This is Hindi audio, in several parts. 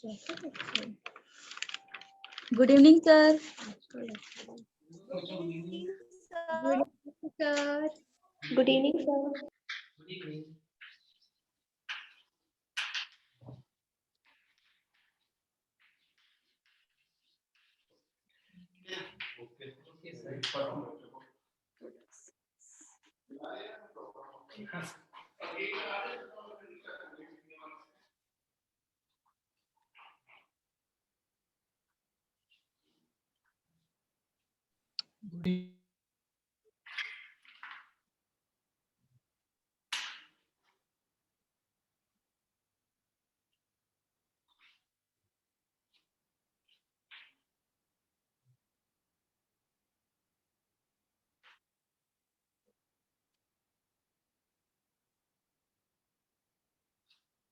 Good evening sir. Good evening sir. Good evening sir. Good evening.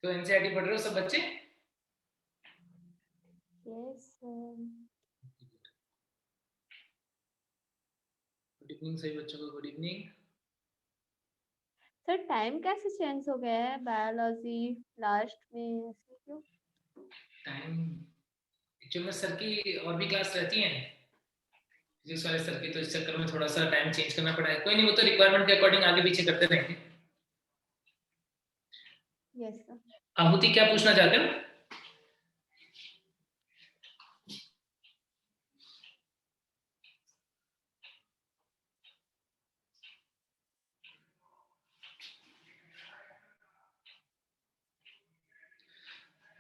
तो एनसीईआरटी पढ़ रहे हो सब बच्चे? Yes sir. गुड इवनिंग सभी बच्चों को। Good evening. सर टाइम कैसे चेंज हो गया है बायोलॉजी लास्ट में, ऐसे क्यों? टाइम एक्चुअली में सर की और भी क्लास रहती हैं फिजिक्स वाले सर की, तो इस चक्कर में थोड़ा सा टाइम चेंज करना पड़ा है। कोई नहीं, वो तो रिक्वायरमेंट के अकॉर्डिंग आगे पीछे करते रहेंगे। Yes sir. आहुति क्या पूछना चाहते हो?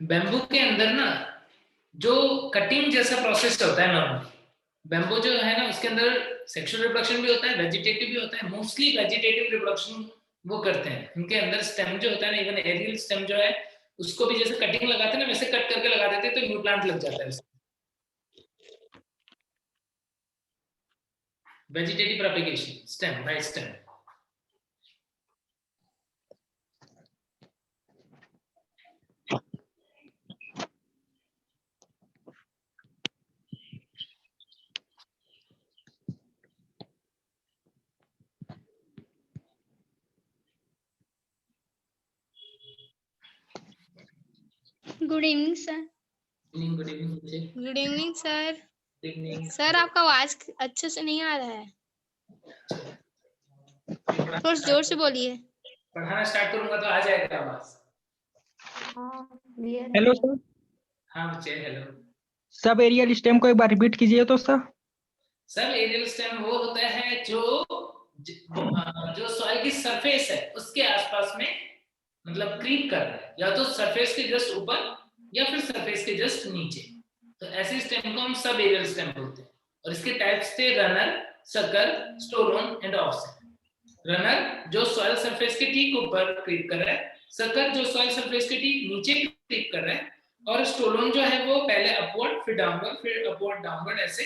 बैम्बू के अंदर ना जो कटिंग जैसा प्रोसेस होता है नॉर्मल, बैम्बू जो है ना उसके अंदर सेक्सुअल रिप्रोडक्शन भी होता है, वेजिटेटिव भी होता है। मोस्टली वेजिटेटिव रिप्रोडक्शन वो करते हैं। उनके अंदर स्टेम जो होता है ना, इवन एरियल स्टेम जो है उसको भी जैसे कटिंग लगाते हैं ना वैसे कट करके लगा देते हैं तो न्यू प्लांट लग जाता है। Vegetative propagation, stem by stem. Good evening sir. Good evening बच्चे। Good evening sir. Good evening sir आपका आवाज अच्छे से नहीं आ रहा है, थोड़ा जोर से बोलिए। पढ़ाना स्टार्ट करूंगा तो आ जाएगा आवाज। हाँ क्लियर। Hello sir. हाँ बच्चे हेलो। सब एरियल स्टेम को एक बार रिपीट कीजिए तो सर। सब एरियल स्टेम वो होता है जो सॉइल की सरफेस है उसके आसपास में मतलब क्रीप कर रहा है, या तो सरफेस के जस्ट ऊपर या फिर सरफेस के जस्ट नीचे। तो ऐसे स्टेम को हम सब एरियल स्टेम बोलते हैं। और इसके टाइप्स थे runner, sucker, stolon and offset. Runner जो सॉइल सरफेस के ठीक ऊपर क्रीप कर रहा है, सकर जो सॉइल सरफेस के ठीक नीचे क्रीप कर रहा है, और स्टोलोन जो है वो पहले अपवर्ड फिर डाउनवर्ड फिर अपवर्ड डाउनवर्ड ऐसे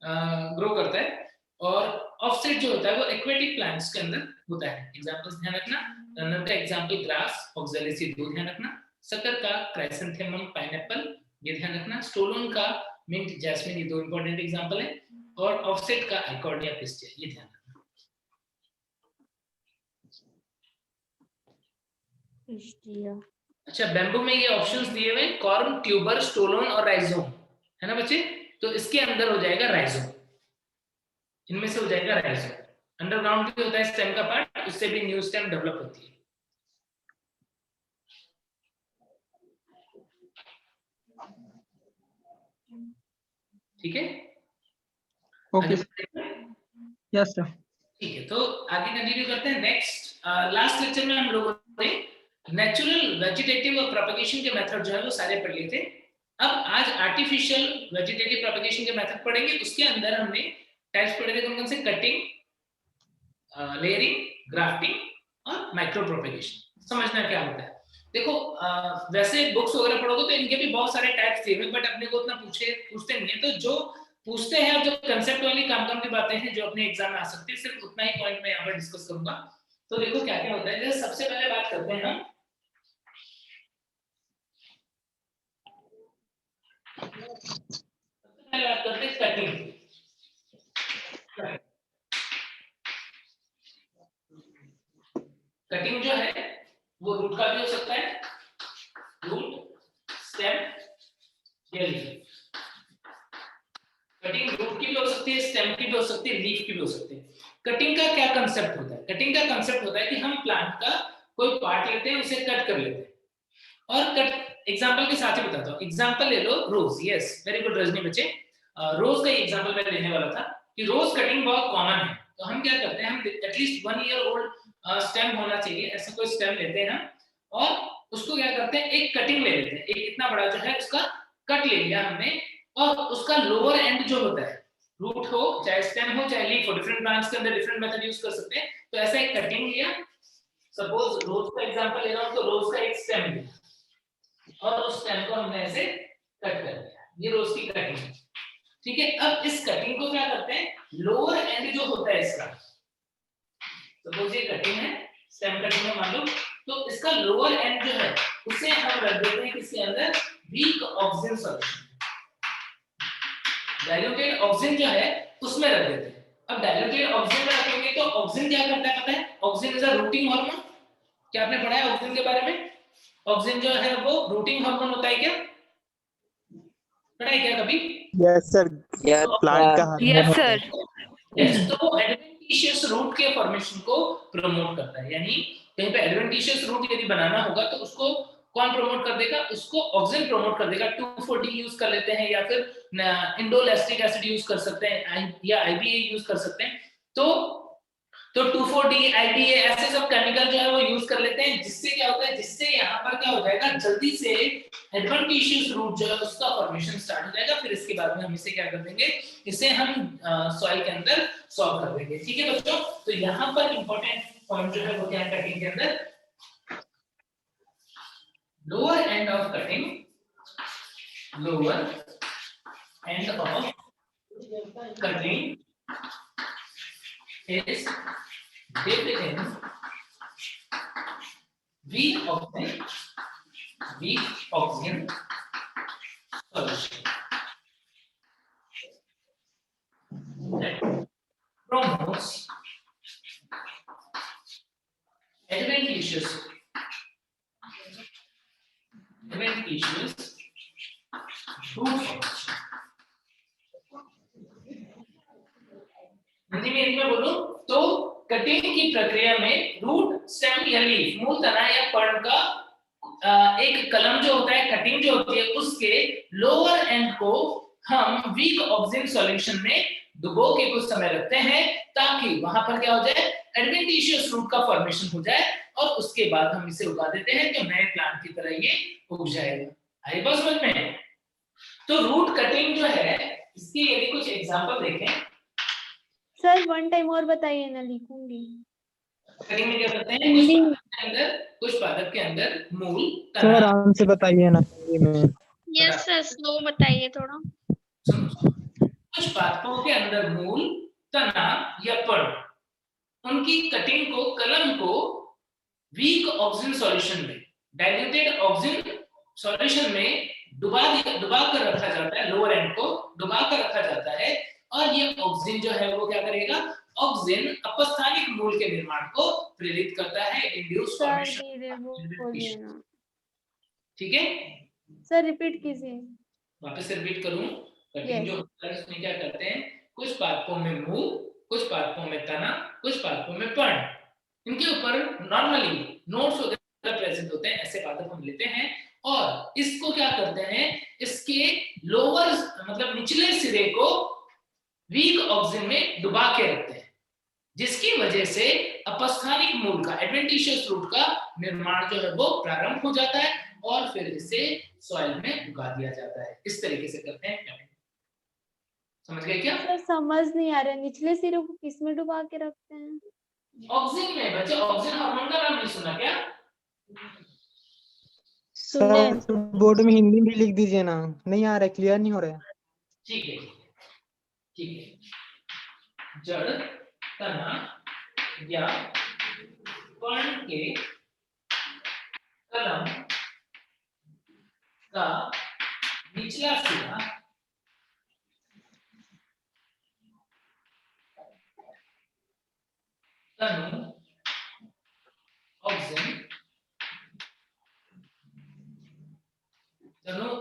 ग्रो करता है। और ऑफसेट जो होता है वो एक्वेटिक प्लांट्स के अंदर होता है। एग्जांपल्स ध्यान रखना, रनर का एग्जांपल ग्रास, ऑक्सैलिसी दो ध्यान रखना, सकर का क्राइसेंथेमम पाइनएप्पल ये ध्यान रखना, स्टोलोन का मिंट जैस्मिन ये दो इंपॉर्टेंट एग्जांपल है, और ऑफसेट का आइकॉर्डिया पिस्टिया ये ध्यान रखना। अच्छा बैम्बू में ये ऑप्शंस दिए हुए हैं, कॉर्म, ट्यूबर, स्टोलोन और राइजोम है ना बच्चे। तो इसके अंदर हो जाएगा राइजोम, इनमें से हो जाएगा राइजोम। अंडरग्राउंड भी होता है स्टेम का पार्ट, उससे भी न्यू स्टेम डेवलप होती है। ठीक है ओके यस सर। ठीक है, तो आगे कंटिन्यू करते हैं। नेक्स्ट लास्ट लेक्चर में हम लोगों ने नेचुरल वेजिटेटिव और प्रोपेगेशन के मेथड जो है वो सारे पढ़ लिए थे। अब आज आर्टिफिशियल वेजिटेटिव प्रोपेगेशन के मेथड पढ़ेंगे। उसके अंदर हमने टाइप्स पढ़े थे कौन कौन से, कटिंग, लेयरिंग, ग्राफ्टिंग और माइक्रो प्रोपेगेशन। समझना क्या होता है देखो, वैसे बुक्स वगैरह पढ़ोगे तो इनके भी बहुत सारे टाइप्स दिए हुए, बट अपने को उतना पूछते नहीं है। तो जो पूछते हैं, जो कंसेप्ट वाली काम की बातें हैं जो अपने एग्जाम में आ सकती है, सिर्फ उतना ही पॉइंट मैं यहाँ पर डिस्कस करूंगा। तो देखो क्या क्या होता है। जैसे सबसे पहले बात करते हैं हम कटिंग। कटिंग जो है वो रूट का भी हो सकता है, रूट, स्टेम की भी हो सकती है, स्टेम की भी हो सकती है, लीफ की भी हो सकती है। कटिंग का क्या कंसेप्ट होता है? कटिंग का कंसेप्ट होता है कि हम प्लांट का कोई पार्ट लेते हैं, उसे कट कर लेते हैं और कट एग्जांपल के साथ ही बताता हूं। एग्जांपल ले लो रोज। यस, वेरी गुड रजनी बच्चे। रोज का एग्जांपल मैं लेने वाला था कि रोज कटिंग बहुत कॉमन है। तो हम क्या करते हैं, हम एटलीस्ट 1 ईयर ओल्ड स्टेम होना चाहिए, ऐसा कोई स्टेम लेते हैं हम और उसको क्या करते हैं, एक कटिंग ले लेते हैं, एक इतना बड़ा जो है उसका कट ले लिया हमने और उसका लोअर एंड जो होता है, रूट हो चाहे स्टेम हो चाहे लीफ हो, डिफरेंट प्लांट्स के अंदर डिफरेंट मेथड यूज कर सकते हैं। तो ऐसा एक कटिंग लिया, सपोज रोज का एग्जांपल ले रहा हूं तो रोज का एक स्टेम लिया और उस स्टेम को हमने ऐसे कट कर दिया, ये रोज की कटिंग है। ठीक है, अब इस कटिंग को क्या करते हैं, लोअर एंड जो होता है इसका, सपोज ये कटिंग है, स्टेम कटिंग है मान लो, तो इसका लोअर एंड जो है उसे हम रख देते हैं किसके अंदर, weak oxygen solution, diluted oxygen जो है उसमें रख देते हैं। अब डाइल्यूटेड ऑक्सीजन में रखेंगे तो ऑक्सीजन क्या करता है पता है, oxygen is a routing hormone. क्या आपने पढ़ा है ऑक्सीजन के बारे में? ऑक्सीजन जो है वो रूटिंग हार्मोन होता है क्या, पढ़ा है क्या कभी? यस सर, प्लांट का हार्मोन यस होता है। सर। यस, तो वो एडवेंटिशियस रूट के फॉर्मेशन को प्रमोट करता है। यानी कहीं पे एडवेंटिशियस रूट यदि बनाना होगा तो उसको कौन प्रमोट कर देगा, उसको ऑक्सीजन प्रमोट कर देगा। 2,4-D यूज कर लेते हैं या फिर इंडोलैस्टिक एसिड यूज कर सकते हैं या IBA यूज कर सकते हैं। तो 2,4-D IBA ऐसे सब केमिकल जो है वो यूज कर लेते हैं, जिससे क्या होता है, जिससे यहाँ पर क्या हो जाएगा, जल्दी से एडवेंटिशियस रूट जो है उसका फॉर्मेशन स्टार्ट हो जाएगा। फिर इसके बाद में हम इसे क्या कर देंगे, इसे हम सॉइल के अंदर सॉल्व कर देंगे। ठीक है बच्चों, तो यहाँ पर इंपॉर्टेंट पॉइंट जो है वो क्या है कटिंग के अंदर, lower end of cutting, lower end of cutting is dipped in weak oxygen solution that promotes adventitious root formation। Hindi में यदि मैं बोलूं तो कटिंग की प्रक्रिया में रूट, स्टेम या लीफ, मूल तना या पर्ण का एक कलम जो होता है, कटिंग जो होती है, उसके लोअर एंड को हम वीक ऑक्सीजन सॉल्यूशन में डुबो के कुछ समय रखते हैं ताकि वहां पर क्या हो जाए, एडवेंटिशियस रूट का फॉर्मेशन हो जाए और उसके बाद हम इसे उगा देते हैं तो नए प्लांट की तरह ये उग जाएगा। आई बात समझ में? तो रूट कटिंग जो है इसकी यदि कुछ एग्जांपल देखें, सर 1 टाइम और बताइए ना, लिखूंगी। कटिंग में क्या करते हैं, कुछ पादप के अंदर मूल, सर तना, आराम से बताइए ना हिंदी में। यस सर, स्लो बताइए थोड़ा। कुछ पादपों के अंदर मूल, तना या पर्ण, उनकी कटिंग को, कलम को वीक ऑक्सीजन सॉल्यूशन में, डाइल्यूटेड ऑक्सीजन सॉल्यूशन में डुबा कर रखा जाता है, लोअर एंड को डुबा कर रखा जाता है और ये ऑक्सीजन जो है वो क्या करेगा, ऑक्सीजन अपस्थानिक मूल के निर्माण को प्रेरित करता है, इंड्यूस सर फॉर्मेशन। धीरे बोलिए ना। ठीक है, सर रिपीट कीजिए। वापस से रिपीट करूं, कटिंग Yes. जो होता है उसमें क्या करते हैं, कुछ पादपों में मूल, कुछ पादपों में तना, कुछ पादपों में पर्ण, इनके ऊपर नॉर्मली नोड्स वगैरह प्रेजेंट होते हैं, ऐसे पादप हम लेते हैं और इसको क्या करते हैं, इसके लोअर मतलब निचले सिरे को वीक ऑक्सीजन में डुबा के रखते हैं, जिसकी वजह से अपस्थानिक मूल का, एडवेंटिशियस रूट का निर्माण जो है वो प्रारंभ हो जाता है और फिर इसे सॉइल में उगा दिया जाता है। इस तरीके से करते हैं। समझ गए क्या? सर समझ नहीं आ रहा, निचले सिरे को किस में डुबा के रखते हैं? ऑक्सीजन में। बच्चे ऑक्सीजन हार्मोन का नाम नहीं सुना क्या? सर बोर्ड में हिंदी में लिख दीजिए ना, नहीं आ रहा, क्लियर नहीं हो रहा है। ठीक है, ठीक है। जड़, तना या पर्ण के कलम का निचला सिरा तनु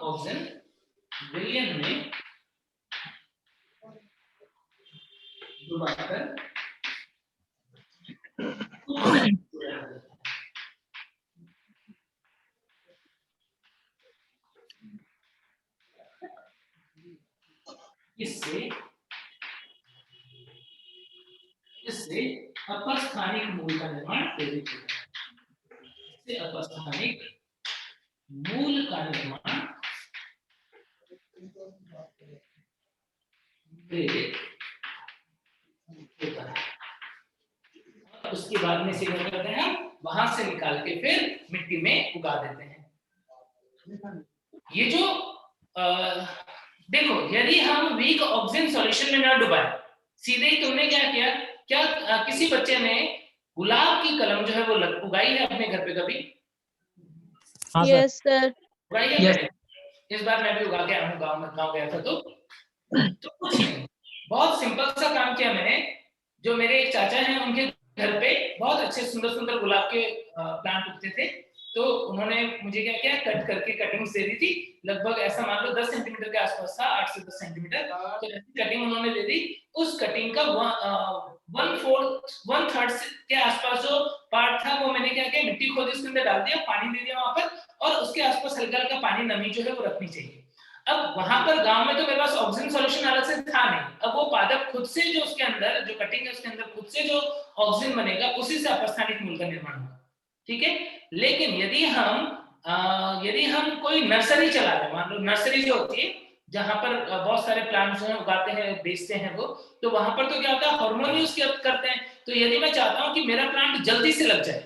ऑक्सीजन विलयन में डुबाकर इससे अपस्थानिक मूल का निर्माण प्रेरित होता है। इससे अपस्थानिक मूल का निर्माण प्रेरित होता है। उसके बाद में इसे क्या करते हैं, वहां से निकाल के फिर मिट्टी में उगा देते हैं। ये जो देखो, यदि हम वीक ऑक्सीजन सॉल्यूशन में ना डुबाए, सीधे ही तुमने क्या किया, क्या किसी बच्चे ने गुलाब की कलम जो है वो उगाई है अपने घर पे कभी? Yes sir. उगाई है? Yes. इस बार मैं भी उगा के आया हूँ, गाँव गया था तो कुछ नहीं, बहुत सिंपल सा काम किया मैंने। जो मेरे एक चाचा हैं, उनके घर पे बहुत अच्छे सुंदर सुंदर गुलाब के प्लांट उगते थे, तो उन्होंने मुझे क्या किया, कट करके कटिंग्स दे दी थी। लगभग ऐसा मान लो 10 सेंटीमीटर के आसपास था, 8 से 10 सेंटीमीटर। तो ऐसी कटिंग उन्होंने दे दी। उस कटिंग का 1/4 के आसपास जो पार्ट था, वो मैंने क्या किया, मिट्टी खोदी, उसके अंदर डाल दिया, पानी दे दिया वहां पर, और उसके आसपास हल्का हल्का पानी, नमी जो है वो रखनी चाहिए। अब वहां पर गांव में तो मेरे पास ऑक्सीजन सॉल्यूशन अलग से था नहीं। अब वो पादप खुद से, जो उसके अंदर जो कटिंग है उसके अंदर खुद से जो ऑक्सीजन बनेगा, उसी से अपस्थानिक मूल का निर्माण होगा। ठीक है। लेकिन यदि हम कोई नर्सरी चला रहे, मान लो नर्सरी जो होती है जहां पर बहुत सारे प्लांट्स जो है उगाते हैं, बेचते हैं वो, तो वहां पर तो क्या होता है, हार्मोन यूज करते हैं। तो यदि मैं चाहता हूं कि मेरा प्लांट जल्दी से लग जाए,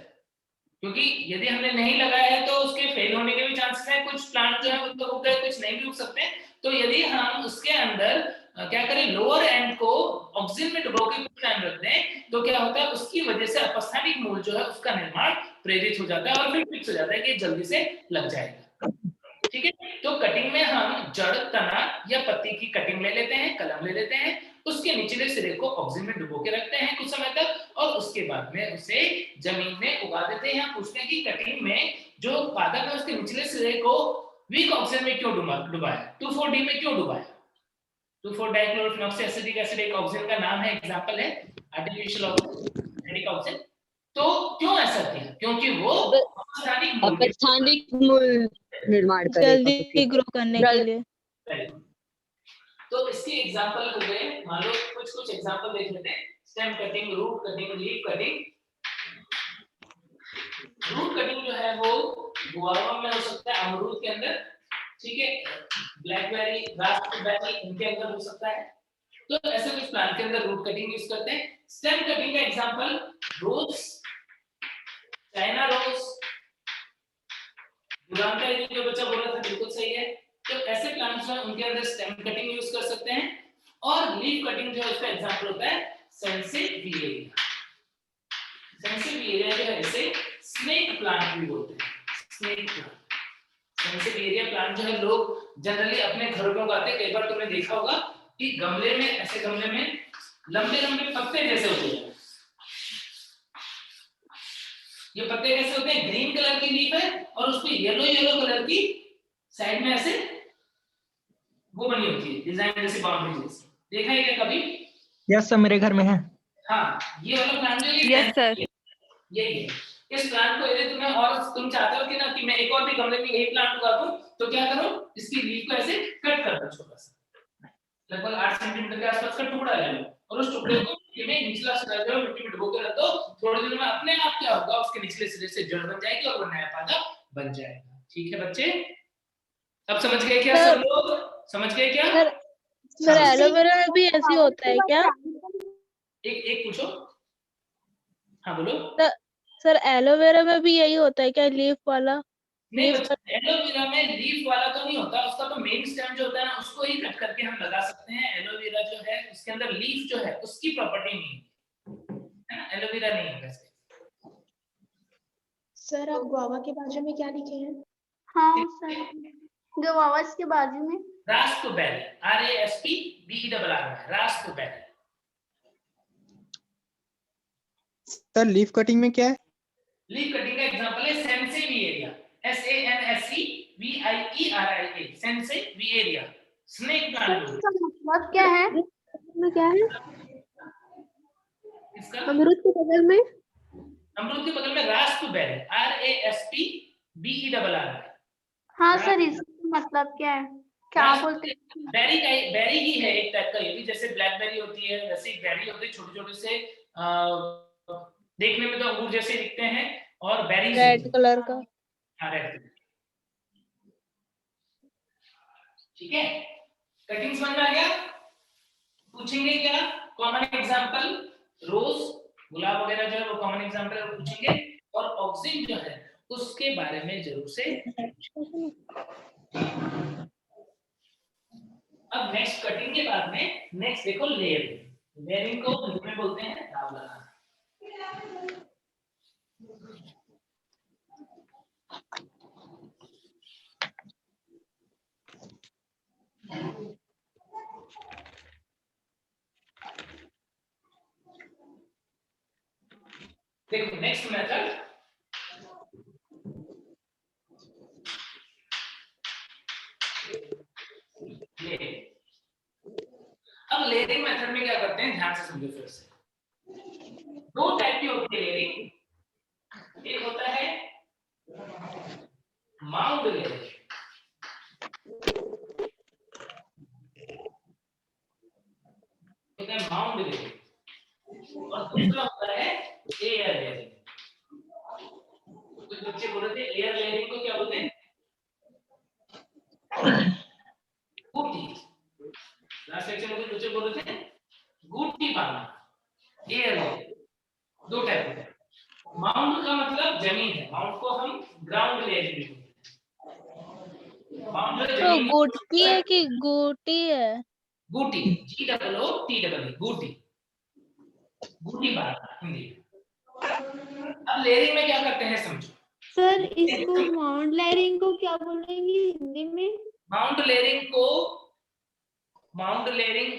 क्योंकि यदि हमने नहीं लगाया है तो उसके फेल होने के भी चांसेस हैं। कुछ प्लांट जो है वो तो उग गए, कुछ नहीं भी उग सकते हैं। तो यदि हम उसके अंदर क्या करें, लोअर एंड को ऑक्सीजन में डुबो के कुछ टाइम रख दें, तो क्या होता है, उसकी वजह से अपस्थानिक मूल जो है उसका निर्माण प्रेरित हो जाता है और फिर फिक्स हो जाता है कि जल्दी से लग जाएगा। ठीक है। तो कटिंग में हम जड़, तना या पत्ती की कटिंग ले लेते हैं, कलम ले लेते हैं, उसके निचले सिरे को ऑक्सीजन में डुबो के रखते हैं कुछ समय तक, और उसके बाद में उसे जमीन में उगा देते हैं। पूछते हैं कि कटिंग में जो पादप है उसके निचले सिरे को वीक ऑक्सीजन में क्यों डुबाया, 2,4-D में क्यों डुबाया? 2,4-डाइक्लोरोफेनॉक्सिएसिटिक एसिड एक ऑक्सीजन का नाम है, एग्जांपल है, आर्टिफिशियल ऑक्सीजन। तो क्यों ऐसा किया? क्योंकि वो अपस्थानिक मूल निर्माण करेगा, जल्दी ग्रो करने के लिए। तो इसके एग्जांपल हो गए, मान लो कुछ एग्जांपल देख लेते हैं। Stem cutting, root cutting, leaf cutting. Root cutting जो है वो गुआवा में हो सकता है, अमरूद के अंदर, ठीक है, ब्लैकबेरी, रास्पबेरी, इनके अंदर हो सकता है। तो ऐसे कुछ प्लांट के अंदर रूट कटिंग यूज करते हैं। स्टेम कटिंग का एग्जांपल रोज, चाइना रोज, गुलाब का जो बच्चा बोल रहा था बिल्कुल सही है। तो ऐसे प्लांट्स हैं, उनके अंदर स्टेम कटिंग यूज कर सकते हैं। और लीफ कटिंग जो है उसका एग्जांपल होता है सेंसेविएरिया। सेंसेविएरिया जो है इसे स्नेक प्लांट भी बोलते हैं, स्नेक प्लांट। सेंसेविएरिया प्लांट जो है लोग जनरली अपने घरों में उगाते हैं। कई बार तुमने देखा होगा कि गमले में, ऐसे गमले में लंबे लंबे पत्ते जैसे होते हैं। ये पत्ते कैसे होते हैं, ग्रीन कलर की लीफ है और उस पे येलो कलर की साइड में ऐसे वो बनी होती है, डिजाइन जैसे बाउंड्री जैसी। देखा है क्या कभी? यस सर, मेरे घर में है। हाँ, ये वाला प्लांट जो है यस सर, यही है। इस प्लांट को यदि तुम्हें, और तुम चाहते हो कि ना कि मैं एक और भी गमले में यही प्लांट उगा दूं, तो क्या करो, इसकी लीफ को ऐसे कट कर दो, छोटा सा, लगभग 8 सेंटीमीटर के आसपास का टुकड़ा ले लो, और उस टुकड़े को मिट्टी में निचला सिरा जो मिट्टी में डुबो के रख दो। थोड़े दिनों में अपने आप क्या होगा, उसके निचले सिरे से जड़ बन जाएगी और वो नया पौधा बन जाएगा। ठीक है बच्चे, अब समझ गए क्या सब लोग? समझ गए क्या? सर एलोवेरा में भी ऐसे होता है क्या? एक पूछो। हाँ बोलो। सर एलोवेरा में भी यही होता है क्या, लीफ वाला? नहीं बच्चा, एलोवेरा में लीफ वाला तो नहीं होता, उसका तो मेन स्टेम जो होता है ना, उसको ही कट करके हम लगा सकते हैं। एलोवेरा जो है उसके अंदर लीफ जो है उसकी प्रॉपर्टी नहीं है ना, एलोवेरा नहीं होगा इसके। सर आप गुआवा के बाजू में क्या लिखे हैं? हाँ सर, गुआवा के बाजू में Raspberry, RASPBERRY, Raspberry. Sir leaf cutting में क्या है? लीफ कटिंग का एग्जांपल है सेंसेविएरिया, SANSEVIERIA, सेंसेविएरिया, स्नेक प्लांट। मतलब क्या है? क्या है? इसका अमरूद के बगल में अमरूद के बगल में रास्पबेरी, RASPBERRY। हाँ सर, इसका मतलब क्या है? क्या बोलते हैं? बेरी का बेरी ही है एक टाइप का, ये भी जैसे ब्लैकबेरी होती है वैसे ही बेरी होती है, छोटे छोटे से देखने में तो अंगूर जैसे दिखते हैं और बेरीज रेड कलर का। हाँ रेड। ठीक है, कटिंग समझ में आ गया? पूछेंगे क्या कॉमन एग्जांपल? रोज, गुलाब वगैरह जो है वो कॉमन एग्जांपल पूछेंगे, और ऑक्सीजन जो है उसके बारे में जरूर से। अब नेक्स्ट कटिंग के बाद में नेक्स्ट देखो लेयरिंग। लेयरिंग को हिंदी में बोलते हैं दाब लगाना। देखो नेक्स्ट मेथड, अब लेयरिंग मेथड में क्या करते हैं ध्यान से समझो फिर से। दो टाइप की होती है लेयरिंग। एक होता है माउंड लेयरिंग, एक है माउंड लेयरिंग, और दूसरा होता है एयर लेयरिंग। कुछ बच्चे बोल रहे थे एयर लेयरिंग को क्या बोलते हैं? गुटी। लास्ट लेक्चर में कुछ बच्चे बोल रहे थे गुटी पाना। एयर लेयरिंग दो टाइप होते हैं। माउंट का मतलब जमीन है, माउंट को हम ग्राउंड लेयरिंग भी बोलते हैं। माउंट जो तो जमीन गुटकी है कि गोटी है? गुटी, GOOTY, गुटी, गुटी पाना हिंदी। अब लेयरिंग में क्या करते हैं समझो। सर इसको माउंट लेयरिंग को क्या बोलेंगे हिंदी में? माउंट लेयरिंग को, माउंट लेयरिंग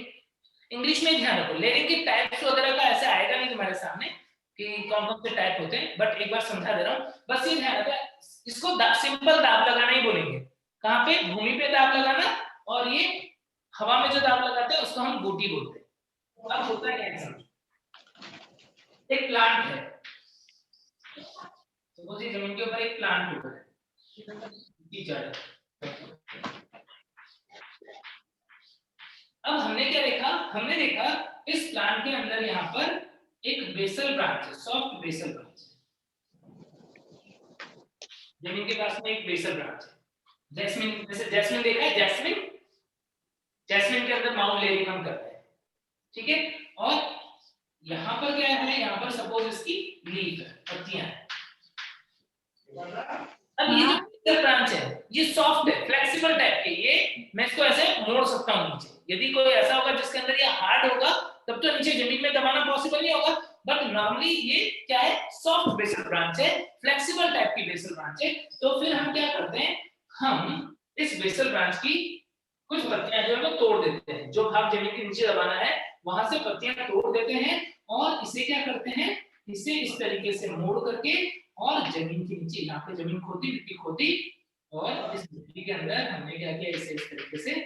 इंग्लिश में ध्यान रखो। लेयरिंग के टाइप्स वगैरह का ऐसे आएगा नहीं तुम्हारे सामने कि कौन कौन से टाइप होते हैं, बट एक बार समझा दे रहा हूं, बस ये ध्यान रखो। इसको सिंपल दाब लगाना ही बोलेंगे। कहां पे? भूमि पे दाब लगाना, और ये हवा में जो दाब लगाते हैं उसको हम बूटी बोलते हैं। अब होता क्या है समझो, एक प्लांट है, सपोज ये जमीन के ऊपर एक प्लांट होता है, जड़। अब हमने क्या देखा? हमने देखा इस प्लांट के अंदर यहाँ पर एक बेसल ब्रांच है, सॉफ्ट बेसल ब्रांच है। जमीन के पास में एक बेसल ब्रांच है। जैस्मिन, जैसे जैस्मिन देखा है, जैस्मिन, जैस्मिन के अंदर माउंट लेयरिंग हम करते हैं। ठीक है, और यहाँ पर क्या है? यहाँ पर सपोज इसकी लीफ है, पत्तियां हैं। अब ये जो बेसल ब्रांच है ये सॉफ्ट है, फ्लेक्सिबल टाइप के, ये मैं इसको ऐसे मोड़ सकता हूँ नीचे। यदि कोई ऐसा होगा जिसके अंदर ये हार्ड होगा तब तो नीचे जमीन में दबाना पॉसिबल नहीं होगा, बट नॉर्मली ये क्या है? सॉफ्ट बेसल ब्रांच है, फ्लेक्सिबल टाइप की बेसल ब्रांच है। तो फिर हम क्या करते हैं? हम इस बेसल ब्रांच की कुछ पत्तियां जो है वो तोड़ देते हैं। जो भाग जमीन के नीचे दबाना है वहां से पत्तियां तोड़ देते हैं, और इसे क्या करते हैं? इसे इस तरीके से मोड़ करके और जमीन के नीचे, यहाँ पे जमीन खोदी, मिट्टी खोदी, और इस मिट्टी के अंदर हमने क्या किया? इसे इस तरीके से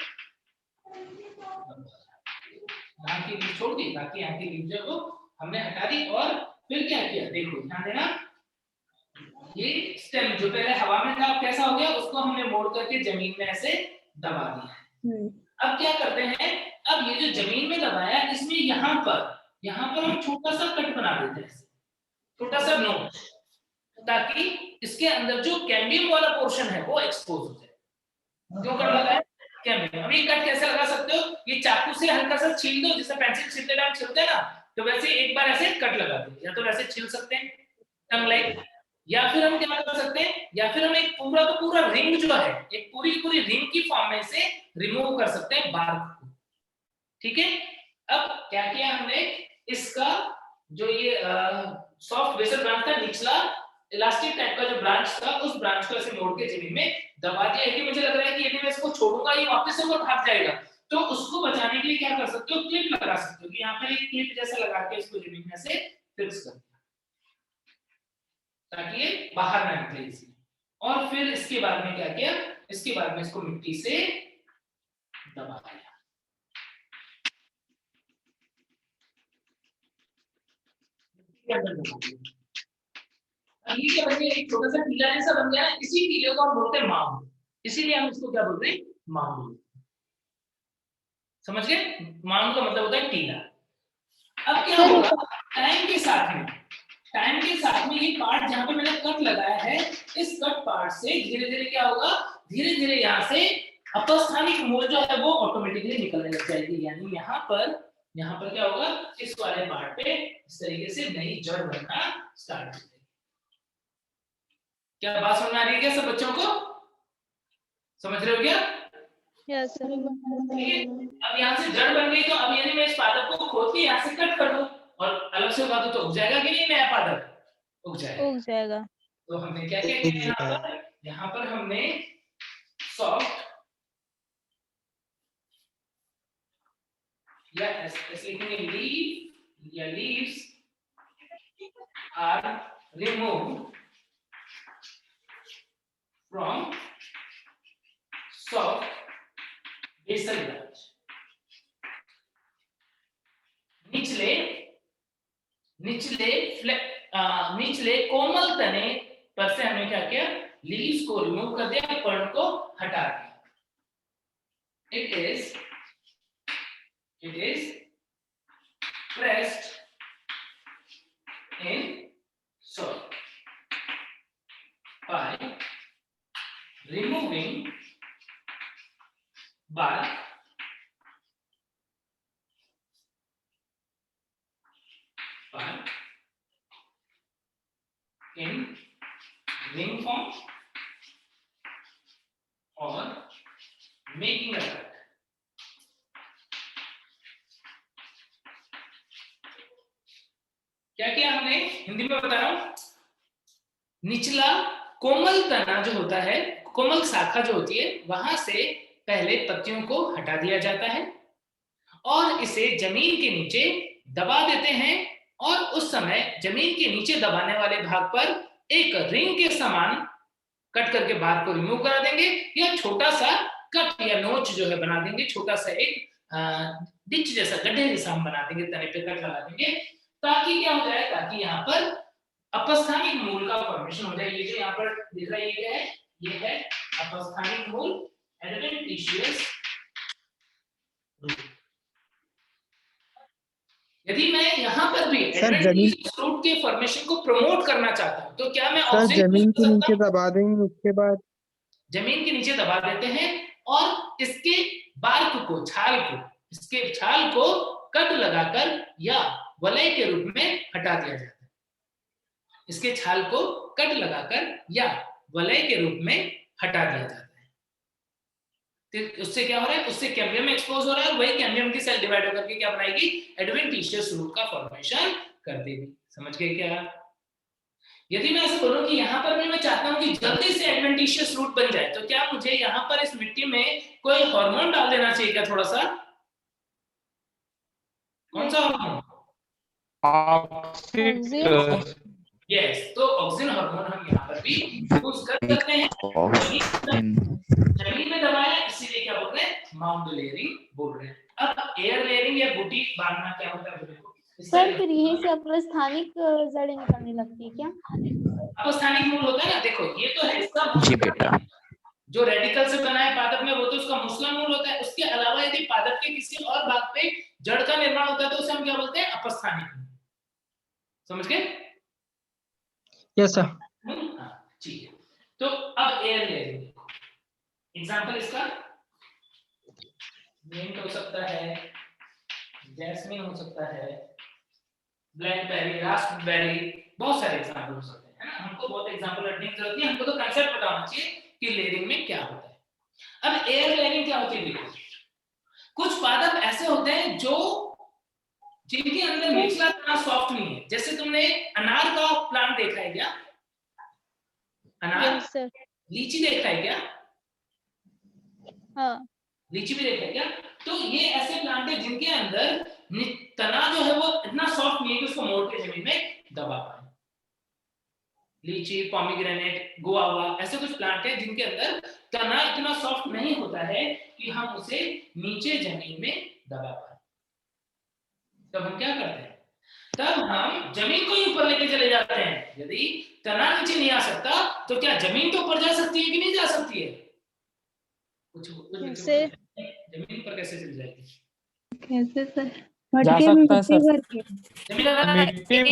यहाँ की लीफ छोड़ दी, बाकी यहाँ की लीफ जो हमने हटा दी, और फिर क्या किया? देखो ध्यान देना, ये स्टेम जो पहले हवा में था कैसा हो गया? उसको हमने मोड़ करके जमीन में ऐसे दबा दिया है। अब क्या करते हैं? अब ये जो जमीन में दबाया इसमें यहाँ पर हम छोटा सा कट बना देते हैं, छोटा सा नोच, ताकि इसके अंदर जो कैम्बियम वाला पोर्शन है वो एक्सपोज हो जाए। क्यों कट लगा है? कैम्बियम। अब ये कट कैसे लगा सकते हो? ये चाकू से हल्का सा छील दो, जैसे पेंसिल छीलते टाइम छीलते हैं ना, तो वैसे एक बार ऐसे कट लगा दो, या तो वैसे छील सकते हैं टंग लाइक, या फिर हम क्या कर सकते हैं? या फिर हम एक पूरा का पूरा रिंग जो है, एक पूरी रिंग की फॉर्म में से रिमूव कर सकते हैं बार्क को। ठीक है, अब क्या किया हमने? इसका जो ये सॉफ्ट बेसल ब्रांच था, निचला इलास्टिक टाइप का जो ब्रांच था, उस ब्रांच को ऐसे मोड़ के जमीन में दबा दिया है कि मुझे लग रहा है कि यदि मैं इसको छोड़ूंगा ये वापस से वो भाग जाएगा। तो उसको बचाने के लिए क्या कर सकते हो? क्लिप लगा सकते हो कि यहाँ पर एक क्लिप जैसा लगा के इसको जमीन में से फिक्स कर दिया ताकि ये बाहर ना निकले इसी। और फिर इसके बाद में क्या किया? इसके बाद में इसको मिट्टी से दबा दिया। के अंदर बना दिया। अब ये क्या बन गया, एक छोटा सा टीला जैसा बन गया। इसी टीले को हम बोलते हैं माउंट, इसीलिए हम इसको क्या बोलते हैं, माउंट। समझ गए, माउंट का मतलब होता है टीला। अब क्या होगा, टाइम के साथ में, टाइम के साथ में ये पार्ट जहां पे मैंने कट लगाया है, इस कट पार्ट से धीरे धीरे क्या होगा, धीरे धीरे यहाँ से अपस्थानिक मूल जो है वो ऑटोमेटिकली निकलने लग जाएगी। यानी यहाँ पर क्या होगा, इस वाले पार्ट पे इस तरीके से नई जड़ बनना स्टार्ट हो जाएगी। क्या बात समझ आ रही है क्या सब बच्चों को, समझ रहे हो क्या? Yes sir. अब यहाँ से जड़ बन गई, तो अब यानी मैं इस पादप को खोद के यहाँ से कट कर दूं और अलग से उगा दूं तो उग जाएगा कि नहीं, नया पादप उग जाएगा। उग जाएगा। तो हमने क्या क्या किया यहाँ पर हमने सॉफ्ट या ऐसे लिखेंगे लीफ या leaves are removed from soft basal branch. निचले कोमल तने पर से हमने क्या किया, लीव्स को रिमूव कर दिया, पर्ण को हटा दिया। It is pressed in soil by removing bark in ring form or making a cut. क्या किया हमने, हिंदी में बता रहा हूं, निचला कोमल तना जो होता है, कोमल शाखा जो होती है, वहां से पहले पत्तियों को हटा दिया जाता है और इसे जमीन के नीचे दबा देते हैं और उस समय जमीन के नीचे दबाने वाले भाग पर एक रिंग के समान कट करके बाहर को रिमूव करा देंगे या छोटा सा कट या नोच जो है बना देंगे, छोटा सा एक डिच जैसा, गड्ढे जैसा हम बना देंगे, तने पे कट लगा देंगे ताकि क्या हो जाए, ताकि यहाँ पर अपस्थानिक मूल का फॉर्मेशन हो जाए। ये जो यहाँ पर दिख रहा है, ये क्या है, ये है अपस्थानिक मूल, एडवेंटिशियस रूट। यदि मैं यहाँ पर भी एडवेंटिशियस रूट के फॉर्मेशन को प्रमोट करना चाहता हूँ तो क्या मैं जमीन के नीचे दबा देंगे, उसके बाद जमीन के नीचे दबा देते हैं और इसके बार्क को, छाल को, इसके छाल को कट लगाकर या वलय के रूप में हटा दिया जाता है। इसके छाल को कट लगाकर या वलय के रूप में हटा दिया जाता है। तो उससे क्या हो रहा है, उससे कैम्बियम एक्सपोज हो रहा है और वही कैम्बियम की सेल डिवाइड होकर के क्या बनाएगी, एडवेंटिशियस रूट का फॉर्मेशन कर देगी। समझ गए क्या? यदि मैं ऐसा बोलूं कि यहाँ पर भी मैं चाहता हूं कि जल्दी से एडवेंटिशियस रूट बन जाए, तो क्या मुझे यहाँ पर इस मिट्टी में कोई हार्मोन डाल देना चाहिए क्या, थोड़ा सा? कौन सा हार्मोन? यस, तो ऑक्सीजन हार्मोन हम यहाँ पर भी यूज कर सकते हैं। जमीन में दबाया, इसीलिए क्या बोलते हैं, माउंट लेयरिंग बोल रहे हैं। अब एयर लेयरिंग या बूटी बांधना क्या होता है देखो सर, फिर यहीं से अपस्थानिक जड़ें निकलने लगती है क्या? अपस्थानिक मूल होता है ना, देखो ये तो है इसका जी बेटा, जो रेडिकल से बना है पादप में, वो तो उसका मुस्ला मूल होता है। उसके अलावा यदि पादप के किसी और भाग पे जड़ का निर्माण होता है तो उसे हम क्या बोलते हैं, अपस्थानिक मूल। समझ गए? Yes sir. ठीक है, तो अब एयर लेयरिंग देखो, एग्जांपल इसका मिंट हो सकता है, जैस्मिन हो सकता है, ब्लैकबेरी, रास्पबेरी, बहुत सारे एग्जांपल हो सकते हैं, है ना। हमको बहुत एग्जांपल रखने की जरूरत नहीं, हमको तो कांसेप्ट पता होना चाहिए कि लेयरिंग में क्या होता है। अब एयर लेयरिंग क्या होती है देखो, कुछ पादप ऐसे होते हैं जो जिनके अंदर निचला तना सॉफ्ट नहीं है। जैसे तुमने अनार का प्लांट देखा है क्या? अनार, लीची देखा है क्या? हाँ, लीची भी देखा है क्या? तो ये ऐसे प्लांट है जिनके अंदर तना जो है वो इतना सॉफ्ट नहीं है कि उसको मोड़ के जमीन में दबा पाए। लीची, पॉमीग्रेनेट, गुआवा, ऐसे कुछ प्लांट है जिनके अंदर तना इतना सॉफ्ट नहीं होता है कि हम उसे नीचे जमीन में दबा पाए। तब हम क्या करते हैं, तब हम जमीन को ही ऊपर लेके चले जाते हैं। यदि तना नीचे नहीं आ सकता तो क्या जमीन तो ऊपर जा सकती है कि नहीं जा सकती है? कुछ कैसे? जमीन पर कैसे चली जाएगी? कैसे सर? जा मटके में सकता है मिट्टी सर।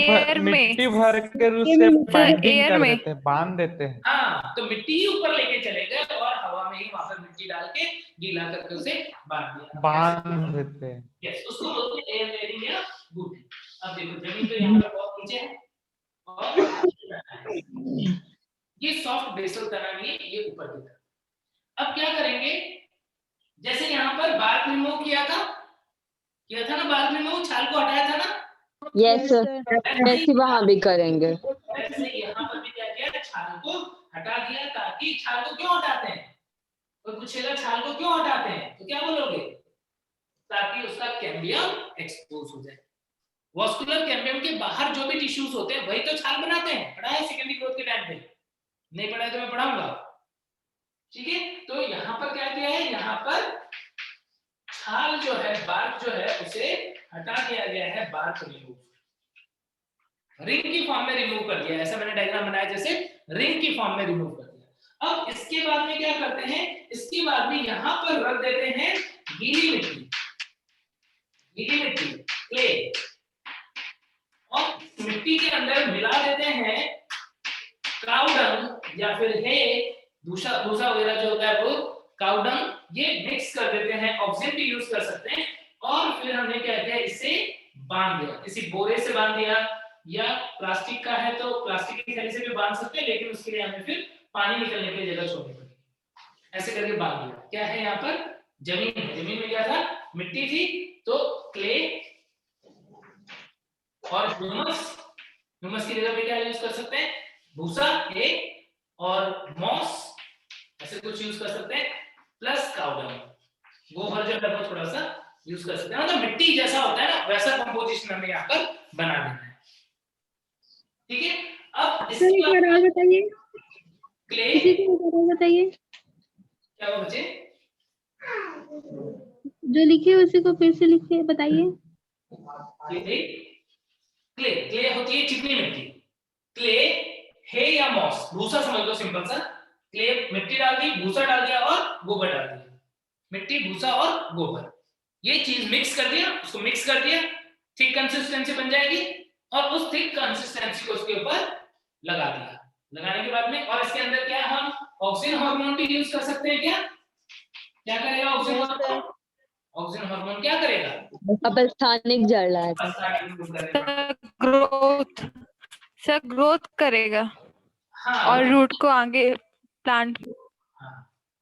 भर के। मिट्टी भर कर उसे बाइंडिंग कर में। देते हैं, बांध देते हैं। हाँ, तो मिट्टी ही ऊपर लेके चले गए और हवा में ही वहां पर मिट्टी डाल के गीला करके उसे बांध देते हैं। यस, उसको बोलते हैं एयर लेयरिंग या बूटी। अब देखो जमीन तो यहाँ पर बहुत नीचे है और ये सॉफ्ट बेसल तना नहीं है, ये ऊपर की तरफ। अब क्या करेंगे, जैसे यहाँ पर बार्क रिमूव किया था ना, बार्क रिमूव, छाल को हटाया था ना। यस सर, ऐसे वहां भी करेंगे। ऐसे यहाँ पर भी क्या किया, छाल को हटा दिया। ताकि छाल को क्यों हटाते हैं? कोई पूछेगा छाल को क्यों हटाते हैं, तो क्या बोलोगे? ताकि उसका कैम्बियम एक्सपोज हो जाए। वास्कुलर कैम्बियम के बाहर जो भी टिश्यूज होते हैं वही तो छाल बनाते हैं। पढ़ा है सेकेंडरी ग्रोथ के टाइम पे? नहीं पढ़ा है तो मैं पढ़ाऊंगा, ठीक है। तो यहाँ पर क्या किया है, यहाँ पर छाल जो है, बार्क जो है, उसे हटा दिया गया है। बार्क रिमूव, रिंग की फॉर्म में रिमूव कर दिया। ऐसा मैंने डायग्राम बनाया, जैसे रिंग की फॉर्म में रिमूव कर दिया। अब इसके बाद में क्या करते हैं, इसके बाद में यहाँ पर रख देते हैं गीली मिट्टी, क्ले, और मिट्टी के अंदर मिला देते हैं काऊ डंग या फिर हे, भूसा वगैरह जो होता है वो काऊ डंग, ये मिक्स कर देते हैं। ऑक्सीजन भी यूज कर सकते हैं। और फिर हमने क्या किया, इसे बांध दिया, किसी बोरे से बांध दिया, या प्लास्टिक का है तो प्लास्टिक की थैली से भी बांध सकते हैं, लेकिन उसके लिए हमें फिर पानी निकलने के लिए जगह छोड़नी पड़ेगी। ऐसे करके बांध दिया। क्या है यहाँ पर, जमीन है। जमीन में क्या था, मिट्टी थी, तो क्ले और ह्यूमस की जगह पे क्या यूज कर सकते हैं, भूसा, हे और मॉस, ऐसे कुछ यूज कर सकते हैं, प्लस काऊ डंग, गोबर जो है वो थोड़ा सा यूज कर सकते हैं। मतलब मिट्टी जैसा होता है ना, वैसा कंपोजिशन हमें यहाँ पर बना देना है, ठीक है। अब इसके बाद बताइए, क्ले बताइए क्या हुआ बच्चे, जो लिखे उसी को फिर से लिखिए, बताइए। क्ले होती है चिकनी मिट्टी। क्ले, हे या मॉस, भूसा समझ लो सिंपल सा। क्ले मिट्टी डाल दी, भूसा डाल दिया और गोबर डाल दिया। मिट्टी, भूसा और गोबर, ये चीज मिक्स कर दिया, उसको मिक्स कर दिया, थिक कंसिस्टेंसी बन जाएगी। और उस थिक कंसिस्टेंसी को उसके ऊपर लगा दिया। लगाने के बाद में, और इसके अंदर क्या हम ऑक्सीजन हार्मोन भी यूज कर सकते हैं। क्या करेगा ऑक्सीजन हार्मोन? ऑक्सीजन हार्मोन क्या करेगा, अपस्थानिक जड़ है, ग्रोथ करेगा। हाँ, और रूट को आगे प्लांट,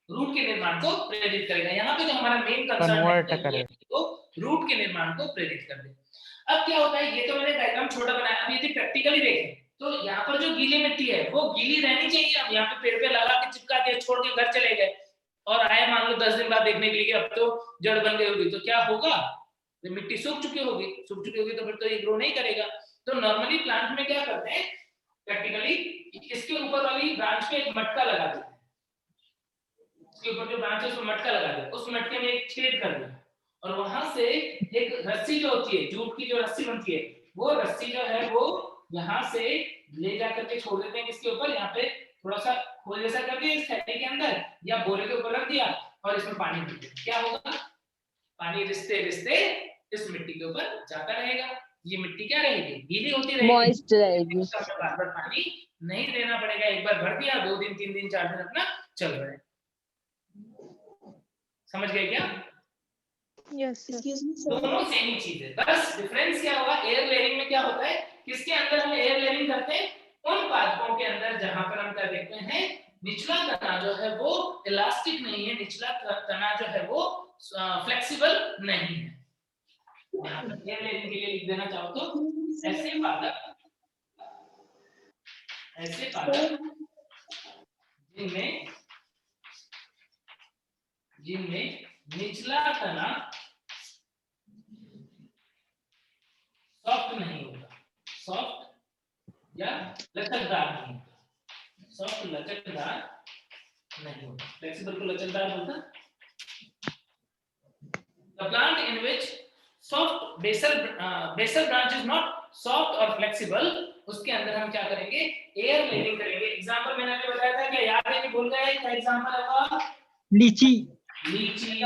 रूट के निर्माण को प्रेरित करेगा। यहाँ पे जो हमारा मेन कन्वर्ट कंसर्न है तो रूट के निर्माण को प्रेरित कर दे। अब क्या होता है, ये तो मैंने डायग्राम छोटा बनाया। अब यदि प्रैक्टिकली देखें तो यहाँ पर जो गीली मिट्टी है वो गीली रहनी चाहिए। अब यहाँ पे पेड़ पे लगा के चिपका दिया, छोड़ के घर चले गए और आए मान लो 10 दिन बाद देखने के लिए अब तो जड़ बन गई होगी, तो क्या होगा, तो मिट्टी सूख चुकी होगी तो फिर तो ये ग्रो नहीं करेगा। तो नॉर्मली प्लांट में क्या करते हैं, प्रैक्टिकली इसके ऊपर वाली ब्रांच पे एक मटका लगा देते हैं। इसके ऊपर जो ब्रांच है उसमें मटका लगा देते हैं, उस मटके में एक छेद कर दिया और वहां से एक रस्सी जो होती है, जूट की जो रस्सी बनती है, वो रस्सी जो है वो यहाँ से ले जाकर के छोड़ देते हैं किसके ऊपर, यहाँ पे थोड़ा सा होल जैसा कर दिया इस थैली के अंदर या बोरे के ऊपर रख दिया और इसमें पानी भर दिया। क्या होगा, पानी रिश्ते रिश्ते इस मिट्टी के ऊपर जाता रहेगा। ये मिट्टी क्या रहेगी, गीली होती रहेगी, मॉइस्ट रहेगी। बार-बार पानी नहीं देना पड़ेगा। एक बार भर दिया, 2 दिन 3 दिन 4 दिन अपना चल रहा है। समझ गए क्या? दोनों सेम ही चीज है, बस डिफरेंस क्या हुआ, एयर लेयरिंग में क्या होता है, किसके अंदर हम एयर लेयरिंग करते हैं, उन पादपों के अंदर जहां पर हम क्या देखते हैं, निचला तना जो है वो इलास्टिक नहीं है, निचला तना जो है वो फ्लेक्सिबल नहीं है। यहाँ पर एयर लेयरिंग के लिए लिख देना चाहो तो ऐसे पादप जिनमें निचला तना सॉफ्ट नहीं होगा, सॉफ्ट या लचकदार नहीं होगा, सॉफ्ट लचकदार नहीं होगा, फ्लेक्सिबल को लचकदार बोलता। The plant in which soft basal branch is not soft और फ्लेक्सिबल, उसके अंदर हम क्या करेंगे, एयर लेयरिंग करेंगे। एग्जांपल मैंने अभी बताया था, क्या याद है कि भूल गए? क्या एग्जांपल होगा? लीची, लीची,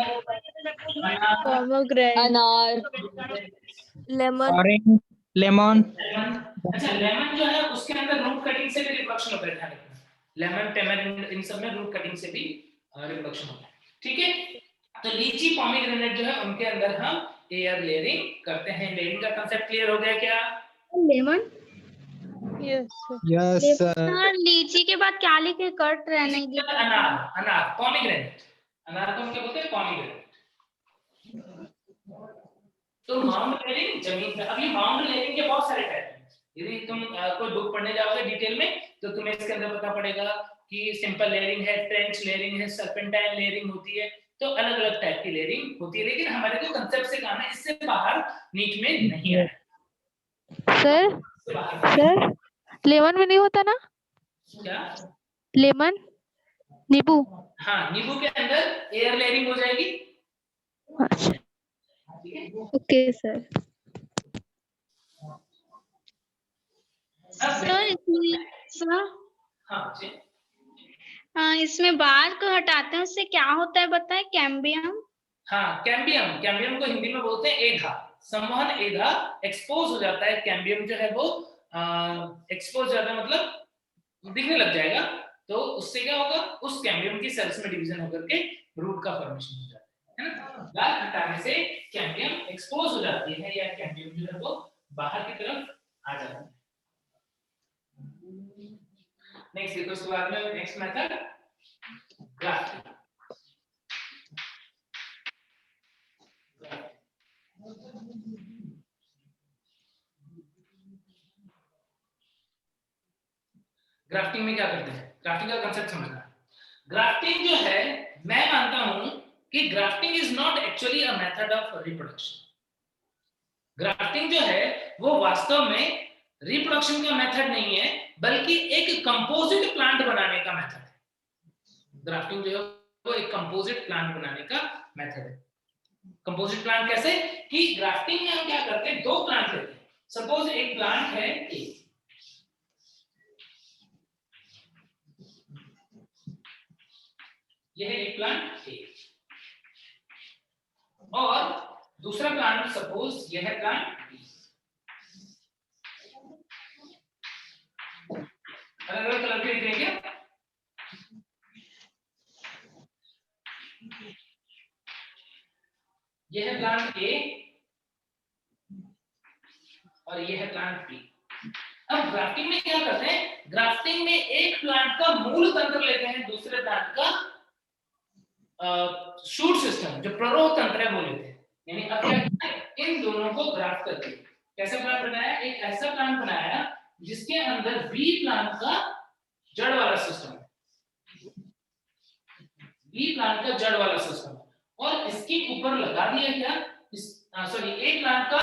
अनार, लेमन, ऑरेंज, लेमन। अच्छा लेमन जो है उसके अंदर रूट कटिंग से भी रिप्रोडक्शन होता है, ध्यान रखना। लेमन, टेमरिंड, इन सब में रूट कटिंग से भी रिप्रोडक्शन होता है, ठीक है। तो लीची, पोमीग्रेनेट जो है उनके अंदर हम एयर लेयरिंग करते हैं। लेयरिंग का कांसेप्ट क्लियर हो गया क्या? लेमन। Yes sir. लीची के बाद क्या लिखे? कट रहने की। अनार, अनार, पोमीग्रेनेट, अनार को हम क्या बोलते हैं? पोमीग्रेनेट। तो माउंट लेयरिंग जमीन पे, अभी माउंट लेयरिंग के बहुत सारे टाइप हैं। यदि तुम कोई बुक पढ़ने जाओगे डिटेल में तो तुम्हें इसके अंदर पता पड़ेगा कि सिंपल लेयरिंग है, ट्रेंच लेयरिंग है, सर्पेंटाइन लेयरिंग होती है, तो अलग अलग टाइप की लेयरिंग होती है। लेकिन हमारे को कंसेप्ट से काम है, इससे बाहर नीट में नहीं आया। सर इससे बाहर सर लेमन में नहीं होता ना? क्या? लेमन, नींबू। हाँ, नींबू के अंदर एयर लेयरिंग हो जाएगी। अच्छा, ठीक है। Okay sir. सर हाँ जी, इसमें बाल को हटाते हैं, उससे क्या होता है बताए? कैम्बियम। हाँ कैम्बियम, कैम्बियम को हिंदी में बोलते हैं एधा, संवहन एधा एक्सपोज हो जाता है। कैम्बियम जो है वो एक्सपोज हो जाता है, मतलब दिखने लग जाएगा। तो उससे क्या होगा, उस कैम्बियम की सेल्स में डिवीजन होकर के रूट का फॉर्मेशन हो जाता है ना। बाल हटाने से कैम्बियम एक्सपोज हो जाती है, या कैम्बियम जो है वो बाहर की तरफ आ जाता है। नेक्स्ट देखो, उसके बाद में नेक्स्ट मेथड ग्राफ्टिंग। ग्राफ्टिंग में क्या करते हैं? ग्राफ्टिंग का कांसेप्ट समझना। ग्राफ्टिंग जो है, मैं मानता हूं कि grafting is not actually a method of reproduction. Grafting जो है वो वास्तव में रिप्रोडक्शन का मेथड नहीं है, बल्कि एक कंपोजिट प्लांट बनाने का मेथड है। ग्राफ्टिंग जो है वो एक कंपोजिट प्लांट बनाने का मेथड है। कंपोजिट प्लांट कैसे? कि ग्राफ्टिंग में हम क्या करते हैं, दो प्लांट लेते हैं। सपोज एक प्लांट है ए, यह है एक प्लांट ए, और दूसरा प्लांट सपोज यह है प्लांट बी। अलग अलग कलर के दिख क्या? यह है प्लांट ए और यह है प्लांट बी। अब ग्राफ्टिंग में क्या करते हैं, ग्राफ्टिंग में एक प्लांट का मूल तंत्र लेते हैं, दूसरे प्लांट का शूट सिस्टम जो प्ररोह तंत्र है वो लेते हैं। यानी अब क्या, इन दोनों को ग्राफ्ट करके कैसे प्लांट बनाया, एक ऐसा प्लांट बनाया जिसके अंदर बी प्लांट का जड़ वाला सिस्टम है, बी प्लांट का जड़ वाला सिस्टम, और इसके ऊपर लगा दिया क्या, सॉरी ए प्लांट का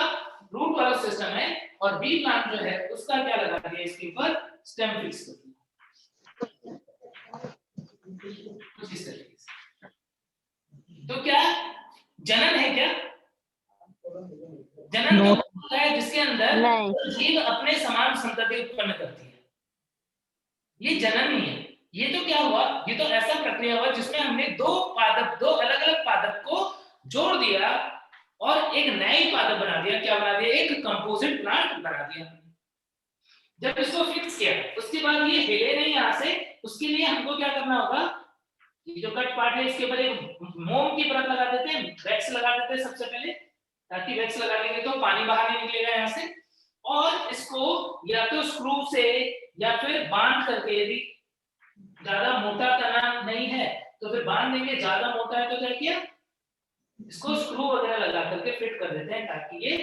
रूट वाला सिस्टम है, और बी प्लांट जो है उसका क्या लगा दिया, इसके ऊपर स्टेम फिक्स कर दिया कुछ इस तरीके से। तो क्या जनन है क्या? जनन तो होता है जिसके अंदर जीव अपने समान संतति उत्पन्न करती है, ये जनन नहीं है। ये तो क्या हुआ, ये तो ऐसा प्रक्रिया हुआ जिसमें हमने दो अलग अलग पादप को जोड़ दिया और एक नई पादप बना दिया। क्या बना दिया? एक कंपोजिट प्लांट बना दिया। जब इसको फिक्स किया उसके बाद ये हिले नहीं यहाँ से, उसके लिए हमको क्या करना होगा, ये जो कट पार्ट है इसके ऊपर एक मोम की परत लगा देते हैं, वैक्स लगा देते हैं सबसे पहले, ताकि वैक्स लगा देंगे तो पानी बाहर नहीं निकलेगा यहाँ से। और इसको या तो स्क्रू से या फिर बांध करके, यदि ज्यादा मोटा तना नहीं है तो फिर बांध देंगे, ज्यादा मोटा है तो क्या किया, इसको स्क्रू वगैरह लगा करके फिट कर देते हैं ताकि ये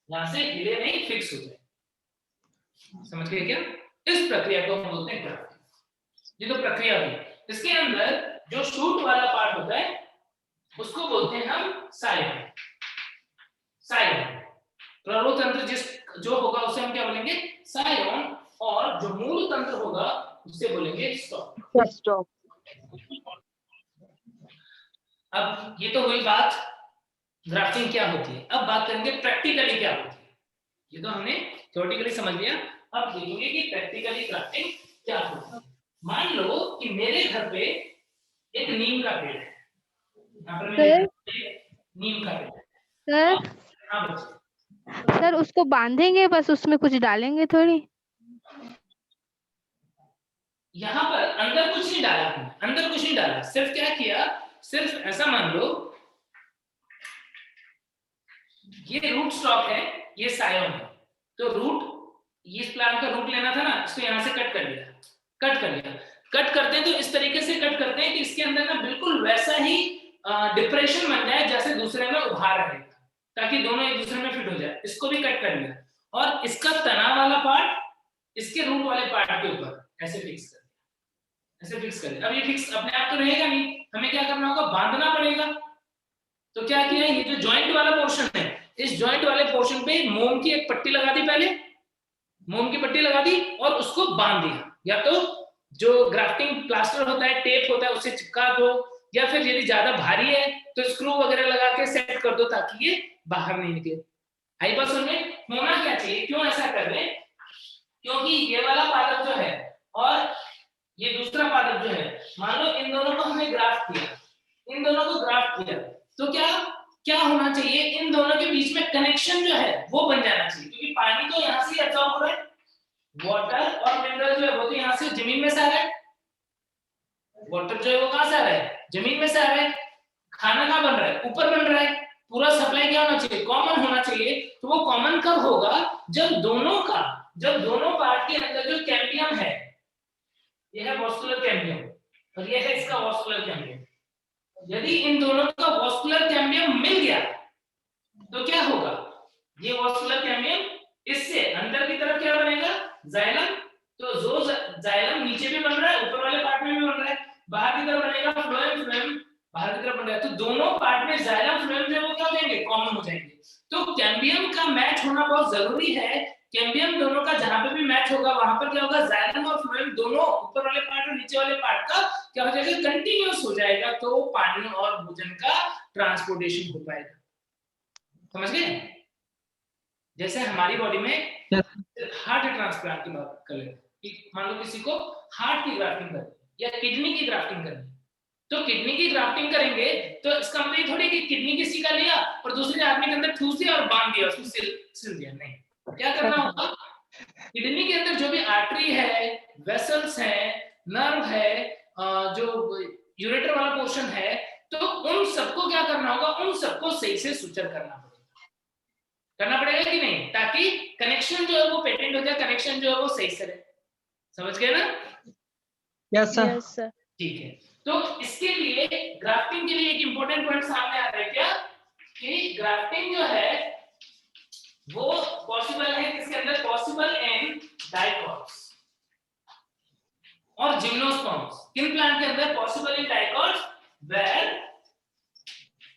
यहाँ से हिले नहीं, फिक्स हो जाए। समझ गए क्या? इस प्रक्रिया को हम बोलते हैं ग्राफ्टिंग। ये तो प्रक्रिया हुई। इसके अंदर जो शूट वाला पार्ट होता है उसको बोलते हैं हम साइलोन। साइलोन प्ररोह तंत्र जिस जो होगा उसे हम क्या बोलेंगे, साइलोन, और जो मूल तंत्र होगा उसे बोलेंगे स्टॉक। अब ये तो हुई बात ग्राफ्टिंग क्या होती है। अब बात करेंगे प्रैक्टिकली क्या होती है। ये तो हमने थ्योरेटिकली समझ लिया, अब देखेंगे कि प्रैक्टिकली ग्राफ्टिंग क्या होती है। मान लो कि मेरे घर पे एक नीम का पेड़ है, यहाँ पर मेरे घर पे नीम का पेड़ है। सर हाँ बच्चे, सर उसको बांधेंगे बस, उसमें कुछ डालेंगे थोड़ी? यहाँ पर अंदर कुछ नहीं डाला हमने, अंदर कुछ नहीं डाला, सिर्फ क्या किया, सिर्फ ऐसा मान लो ये रूट स्टॉक है, ये सायोन है, तो रूट, इस प्लांट का रूट लेना था ना, इसको यहाँ से कट कर लिया, कट कर लिया। कट करते हैं तो इस तरीके से कट करते हैं कि इसके अंदर ना बिल्कुल वैसा ही डिप्रेशन बन जाए जैसे दूसरे में उभार रहेगा, ताकि दोनों एक दूसरे में फिट हो जाए। इसको भी कट कर लिया और इसका तना वाला पार्ट इसके रूट वाले पार्ट के ऊपर ऐसे फिक्स कर दिया, ऐसे फिक्स कर दिया। अब ये फिक्स अपने आप तो रहेगा नहीं, हमें क्या करना होगा, बांधना पड़ेगा। तो क्या किया, ये जो जॉइंट वाला पोर्शन है, इस जॉइंट वाले पोर्शन पे मोम की एक पट्टी लगा दी, पहले मोम की पट्टी लगा दी और उसको बांध दिया। या तो जो ग्राफ्टिंग प्लास्टर होता है, टेप होता है, उससे चिपका दो, या फिर यदि ज्यादा भारी है तो स्क्रू वगैरह लगा के सेट कर दो ताकि ये बाहर नहीं निकले। आई बात समझ में? होना क्या चाहिए, क्यों ऐसा कर रहे हैं, क्योंकि ये वाला पादप जो है और ये दूसरा पादप जो है, मान लो इन दोनों को हमने ग्राफ्ट किया, इन दोनों को ग्राफ्ट किया, तो क्या होना चाहिए, इन दोनों के बीच में कनेक्शन जो है वो बन जाना चाहिए। क्योंकि पानी तो यहाँ से एब्जॉर्ब हो रहा है, वाटर और मिनरल जो है वो तो यहाँ से जमीन में से आ रहा है, वाटर जो है वो कहाँ से आ रहा है, जमीन में से आ रहा है। खाना कहाँ बन रहा है, ऊपर बन रहा है। पूरा सप्लाई क्या होना चाहिए, कॉमन होना चाहिए। तो वो कॉमन कब होगा, जब दोनों पार्ट के अंदर जो कैम्बियम है, ये है वॉस्कुलर कैम्बियम और ये है इसका वॉस्कुलर कैम्बियम, यदि इन दोनों का वॉस्कुलर कैम्बियम मिल गया तो क्या होगा, ये वॉस्कुलर कैम्बियम इससे अंदर की तरफ क्या बनेगा, जाइलम। तो जो जाइलम नीचे भी बन रहा है, ऊपर वाले पार्ट में भी बन रहा है, बाहर की तरफ बनेगा फ्लोएम, फ्लोएम बाहर की तरफ बन रहा है, तो दोनों पार्ट में जाइलम फ्लोएम जो वो क्या हो जाएंगे, कॉमन हो जाएंगे। तो कैम्बियम का मैच होना बहुत जरूरी है। कैम्बियम दोनों का जहां पे भी मैच होगा वहां पर क्या होगा, जाइलम और फ्लोएम दोनों ऊपर वाले पार्ट और नीचे वाले पार्ट का क्या हो जाएगा, कंटीन्यूअस हो जाएगा, तो पानी और भोजन का ट्रांसपोर्टेशन हो पाएगा। समझ गए? जैसे हमारी बॉडी में हार्ट ट्रांसप्लांट की बात कर लेते हैं, मान लो किसी को हार्ट की ग्राफ्टिंग करनी या किडनी की ग्राफ्टिंग करनी, तो किडनी की ग्राफ्टिंग करेंगे तो इसका मतलब थोड़ी कि किडनी किसी का लिया और दूसरे आदमी के अंदर ठूस दिया और बांध दिया, उसको सिल दिया, नहीं। क्या करना होगा, किडनी के अंदर जो भी आर्टरी है, वेसल्स है, नर्व है, जो यूरेटर वाला पोर्शन है, तो उन सबको क्या करना होगा, उन सबको सही से सुचर करना पड़ेगा कि नहीं, ताकि कनेक्शन जो है वो पेटेंट हो जाए, कनेक्शन जो है वो सही से रहे। समझ गए ना? Yes sir. ठीक है, तो इसके लिए ग्राफ्टिंग के लिए एक इंपॉर्टेंट पॉइंट सामने आ रहा है क्या, कि ग्राफ्टिंग जो है वो पॉसिबल है किसके अंदर, पॉसिबल इन डाइकॉट्स और जिम्नोस्पर्म्स। किन प्लांट के अंदर, possible in dicots where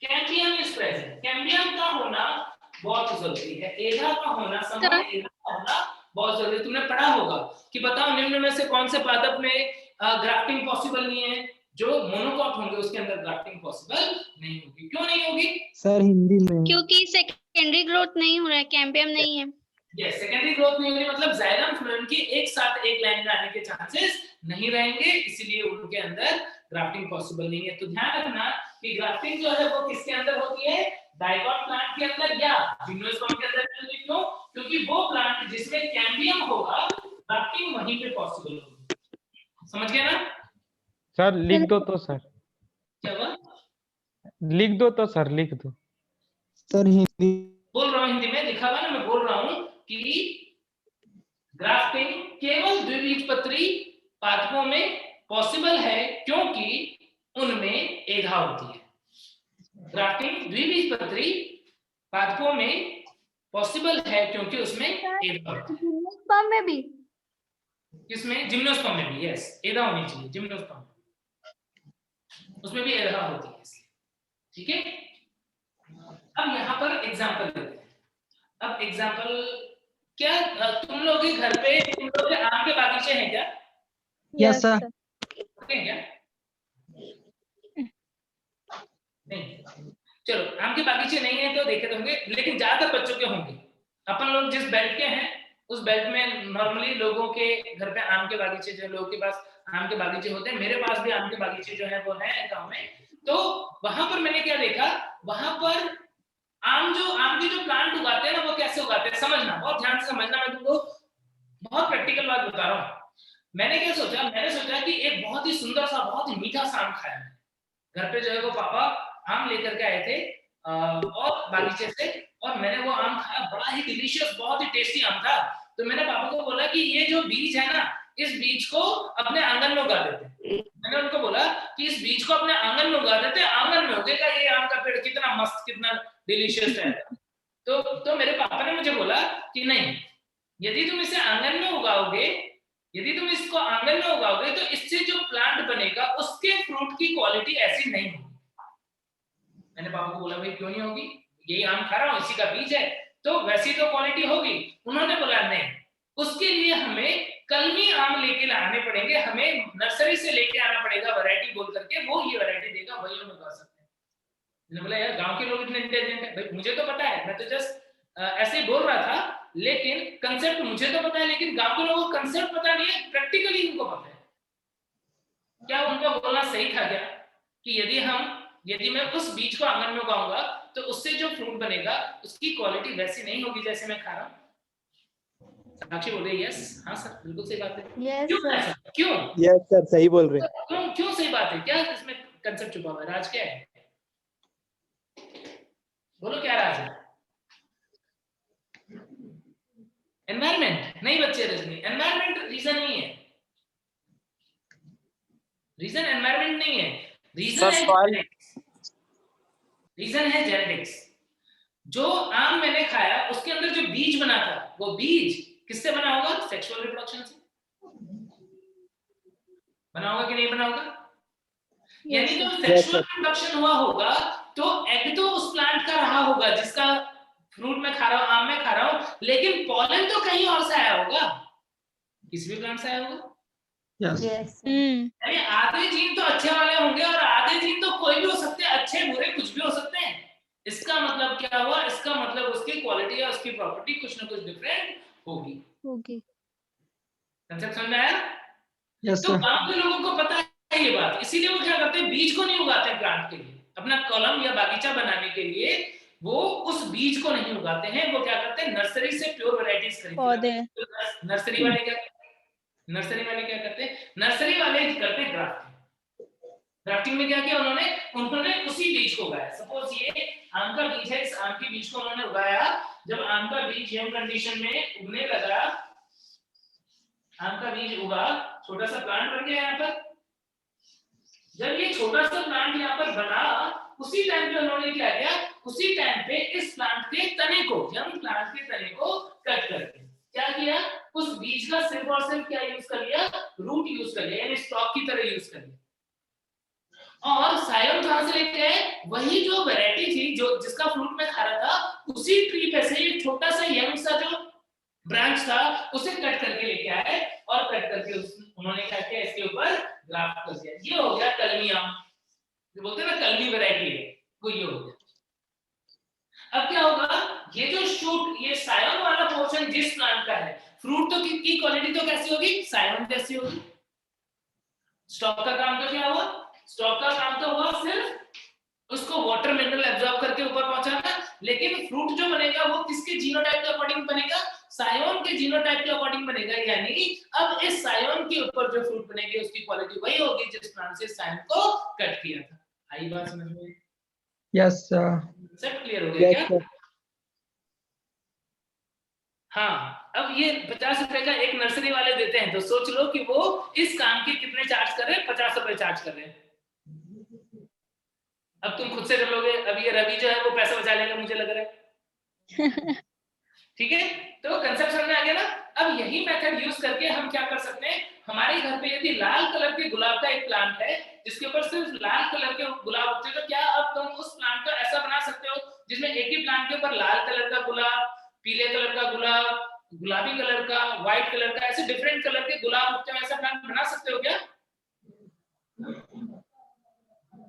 cambium is present. Cambium का होना बहुत जरूरी है, एधा का होना, समान एधा का होना बहुत जरूरी है। तुमने पढ़ा होगा कि बताओ निम्न में से कौन से पादप में ग्राफ्टिंग पॉसिबल नहीं है, जो मोनोकॉट होंगे उसके अंदर ग्राफ्टिंग पॉसिबल नहीं होगी। क्यों नहीं होगी सर हिंदी में, क्योंकि सेकेंडरी ग्रोथ नहीं हो रहा है, कैम्बियम नहीं है। यस, सेकेंडरी ग्रोथ नहीं होगी, मतलब जाइलम फ्लोएम के एक साथ एक लाइन में आने के चांसेस नहीं रहेंगे, इसलिए उनके अंदर ग्राफ्टिंग पॉसिबल नहीं है। तो ध्यान रखना कि ग्राफ्टिंग जो है वो किसके अंदर होती है, डाइकॉट प्लांट के अंदर या जिम्नोस्पर्म के अंदर। क्यों? क्योंकि वो प्लांट जिसमें कैम्बियम होगा, ग्राफ्टिंग वहीं पे पॉसिबल होगी। समझ गए ना? सर लिख दो तो सर, क्या हुआ? लिख दो तो सर, लिख दो सर हिंदी बोल रहा हूँ, हिंदी में लिखा हुआ ना, मैं बोल रहा हूँ कि ग्राफ्टिंग केवल द्विबीजपत्री पादपों में पॉसिबल है क्योंकि उनमें एधा होती है। ग्राफ्टिंग द्विबीजपत्री पादपों में पॉसिबल है क्योंकि उसमें एधा होती है। जिम्नोस्पर्म में भी, किसमें? जिम्नोस्पर्म में भी, यस, एधा होनी चाहिए जिम्नोस्पर्म, उसमें भी एधा होती है, ठीक है। अब यहाँ पर एग्जांपल लेते हैं। अब एग्जांपल क्या, तुम लोग के घर पे तुम लोग के आम के बागीचे हैं क्या? Yes sir. हैं क्या? नहीं। चलो आम के बागीचे नहीं है तो देखे तो होंगे, लेकिन ज्यादातर बच्चों के होंगे। अपन लोग जिस बेल्ट के हैं उस बेल्ट में नॉर्मली लोगों के घर पे आम के बागीचे, जो लोगों के पास आम के बागीचे होते हैं, मेरे पास भी आम के बागीचे जो है वो है गाँव में। तो वहां पर मैंने क्या देखा, वहां पर आम के जो प्लांट उगाते हैं ना, वो कैसे उगाते हैं समझना, बहुत ध्यान से समझना। मैं तुमको बहुत प्रैक्टिकल बात बता रहा हूँ। मैंने क्या सोचा, मैंने सोचा कि एक बहुत ही सुंदर सा, बहुत ही मीठा सा आम खाया। घर पे जो है वो पापा आम लेकर के आए थे और बागीचे से, और मैंने वो आम खाया, बड़ा ही डिलीशियस, बहुत ही टेस्टी आम था। तो मैंने पापा को बोला कि ये जो बीज है ना, इस बीज को अपने आंगन में उगा देते। मैंने उनको बोला कि इस बीज को अपने आंगन में उगा देते, आंगन में उगेगा ये आम का पेड़, कितना मस्त, कितना डिलीशियस है। तो मेरे पापा ने मुझे बोला कि नहीं, यदि तुम इसे आंगन में उगाओगे, यदि तुम इसको आंगन में उगाओगे तो इससे जो प्लांट बनेगा उसके फ्रूट की क्वालिटी ऐसी नहीं होगी। मैंने पापा को बोला भाई क्यों नहीं होगी, यही आम खा रहा हूँ, इसी का बीज है, तो वैसी तो क्वालिटी होगी। उन्होंने बोला नहीं, उसके लिए हमें कलमी आम लेके आने पड़ेंगे, हमें नर्सरी से लेके आना पड़ेगा वैरायटी बोल करके, वो ये वैरायटी देगा, वही हम उगा सकते हैं। मैंने बोला यार गांव के लोग इतने इंटेलिजेंट है, भाई मुझे तो पता है, मैं तो जस्ट ऐसे ही बोल रहा था, लेकिन कंसेप्ट मुझे तो पता है, लेकिन गांव के लोगों को कंसेप्ट पता नहीं है, प्रैक्टिकली उनको पता है। क्या उनका बोलना सही था क्या कि यदि मैं उस बीज को आंगन में उगाऊंगा तो उससे जो फ्रूट बनेगा उसकी क्वालिटी वैसी नहीं होगी जैसे मैं खा रहा हूँ। साक्षी बोल रही है यस, हाँ सर बिल्कुल सही बात है। यस क्यों सर, ऐसा? क्यों? यस सर, सही बोल रहे हैं। क्यों सही बात है? क्या इसमें कंसेप्ट छुपा हुआ है? राज क्या है? बोलो क्या राज है? एनवायरमेंट नहीं बच्चे, रजनी एनवायरमेंट रीजन नहीं है, रीजन एनवायरमेंट नहीं है, रीजन है जेनेटिक्स। जो आम मैंने खाया उसके अंदर जो बीज बना था, वो बीज किससे बना होगा? सेक्सुअल रिप्रोडक्शन से बना होगा कि नहीं बना होगा? यानी जो सेक्सुअल रिप्रोडक्शन हुआ होगा तो एग तो उस प्लांट का रहा होगा जिसका फ्रूट में खा रहा हूं, आम में खा रहा हूं, लेकिन पॉलन तो कहीं और से आया होगा, किसी भी प्लांट से आया होगा। यस यानी आधे जीन तो अच्छे वाले होंगे और आधे जीन तो कोई भी हो सकते हैं, अच्छे बुरे कुछ भी हो सकते हैं। इसका मतलब क्या हुआ? इसका मतलब उसकी क्वालिटी या उसकी प्रॉपर्टी कुछ ना कुछ डिफरेंट होगी। कंसेप्ट समझ में आया? यस तो सर। गांव के लोगों को पता है ये बात, इसीलिए वो क्या करते हैं, बीज को नहीं उगाते प्लांट के लिए, अपना कॉलम या बागीचा बनाने के लिए वो उस बीज को नहीं उगाते हैं, वो क्या करते हैं, नर्सरी से प्योर वैरायटीज खरीदते हैं। तो नर्सरी वाले क्या करते हैं, नर्सरी वाले करते हैं ग्राफ्टिंग। ग्राफ्टिंग में क्या किया उन्होंने उसी बीज को उगाया। सपोज ये आम का बीज है, इस आम के बीज को उन्होंने उगाया। जब आम का बीज यंग कंडीशन में उगने लगा, आम का बीज उगा, छोटा सा प्लांट बन गया यहाँ पर। जब ये छोटा सा प्लांट यहाँ पर बना, उसी टाइम पे उन्होंने क्या किया, उसी टाइम पे इस प्लांट के तने को, यंग प्लांट के तने को कट करके क्या किया, उस बीज का सिर्फ और सिर्फ क्या यूज कर लिया, रूट यूज कर लिया, यानी स्टॉक की तरह यूज कर लिया। और सायम कहां से लेके आए, वही जो वैरायटी थी जो जिसका फ्रूट में खा रहा था, उसी ट्री पे से एक छोटा सा यंग सा जो ब्रांच था उसे कट करके लेके आए और कट करके उन्होंने क्या किया, इसके ऊपर ग्राफ्ट कर दिया। ये हो गया कलमी आम, जो बोलते हैं ना कलमी वैरायटी है, वो ये हो गया। अब क्या होगा, ये जो शूट, ये सायन वाला पोर्शन जिस प्लांट का है, फ्रूट तो की क्वालिटी तो कैसी होगी, सायन जैसी होगी। स्टॉक का काम तो क्या हुआ, स्टॉक का काम तो हुआ सिर्फ उसको वाटर मिनरल एब्जॉर्ब करके ऊपर पहुंचाना, लेकिन फ्रूट जो बनेगा वो किसके जीनोटाइप के अकॉर्डिंग बनेगा, सायोन के जीनोटाइप के अकॉर्डिंग बनेगा। यानी अब इस सायोन के ऊपर जो फ्रूट बनेगी उसकी क्वालिटी वही होगी जिस प्लांट से सायोन को कट किया था। आई बात समझ में? यस सब क्लियर हो गया क्या? हाँ, अब ये 50 रुपए का एक नर्सरी वाले देते हैं, तो सोच लो कि वो इस काम के कितने चार्ज कर रहे हैं, 50 रुपए चार्ज कर रहे हैं। अब तुम खुद से कर लोगे, अब ये रवि जो है वो पैसा बचा लेगा मुझे लग रहा है। ठीक है, तो कंसेप्ट समझ में आ गया ना? अब यही मेथड यूज करके हम क्या कर सकते हैं, हमारे घर पे यदि लाल कलर के गुलाब का एक प्लांट है जिसके ऊपर सिर्फ लाल कलर के गुलाब उगते हैं, तो क्या अब तुम उस प्लांट को ऐसा बना सकते हो जिसमें एक ही प्लांट के ऊपर लाल कलर का गुलाब, पीले कलर का गुलाब, गुलाबी कलर का, व्हाइट कलर का, ऐसे डिफरेंट कलर के गुलाब उगते हैं, ऐसा प्लांट बना सकते हो क्या?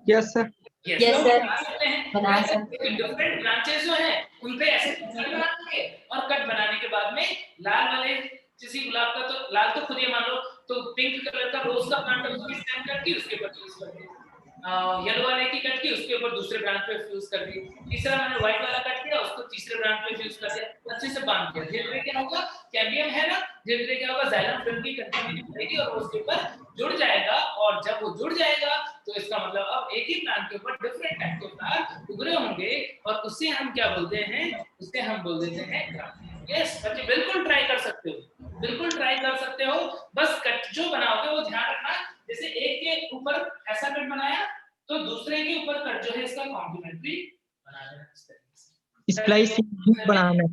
Yes sir. Yes, Yes, तो sir. बना सकते हैं। बना सकते हैं। डिफरेंट ब्रांचेस जो हैं उन पे ऐसे कट बना देंगे और कट बनाने के बाद में लाल वाले किसी गुलाब का तो लाल तो खुद ही मान लो, तो पिंक कलर का रोज का प्लांट है उसकी स्टेम कट की उसके ऊपर फ्यूज कर दी, येलो वाले की कट की उसके ऊपर दूसरे ब्रांच पे फ्यूज कर दी, तीसरा मैंने व्हाइट वाला कट किया उसको तीसरे ब्रांच पे फ्यूज कर दिया, अच्छे से बांध दिया। धीरे धीरे क्या होगा, कैम्बियम है ना, धीरे धीरे क्या होगा, जाइलम फिल्म की कंटिन्यूटी बढ़ेगी और वो उसके ऊपर जुड़ जाएगा, और जब वो जुड़ जाएगा तो इसका मतलब अब एक ही प्लांट के ऊपर डिफरेंट टाइप के फ्लावर उग रहे होंगे, और उससे हम क्या बोलते हैं, उससे हम बोल देते हैं ग्राफ्टिंग। यस बच्चे बिल्कुल ट्राई कर सकते हो, बिल्कुल ट्राई कर सकते हो, बस कट जो बनाओगे वो ध्यान रखना, जैसे एक के ऊपर ऐसा कट बनाया तो दूसरे के ऊपर कट जो है इसका कॉम्प्लीमेंट्री बना देना, इस तरीके से स्प्लाइसिंग बनाना है।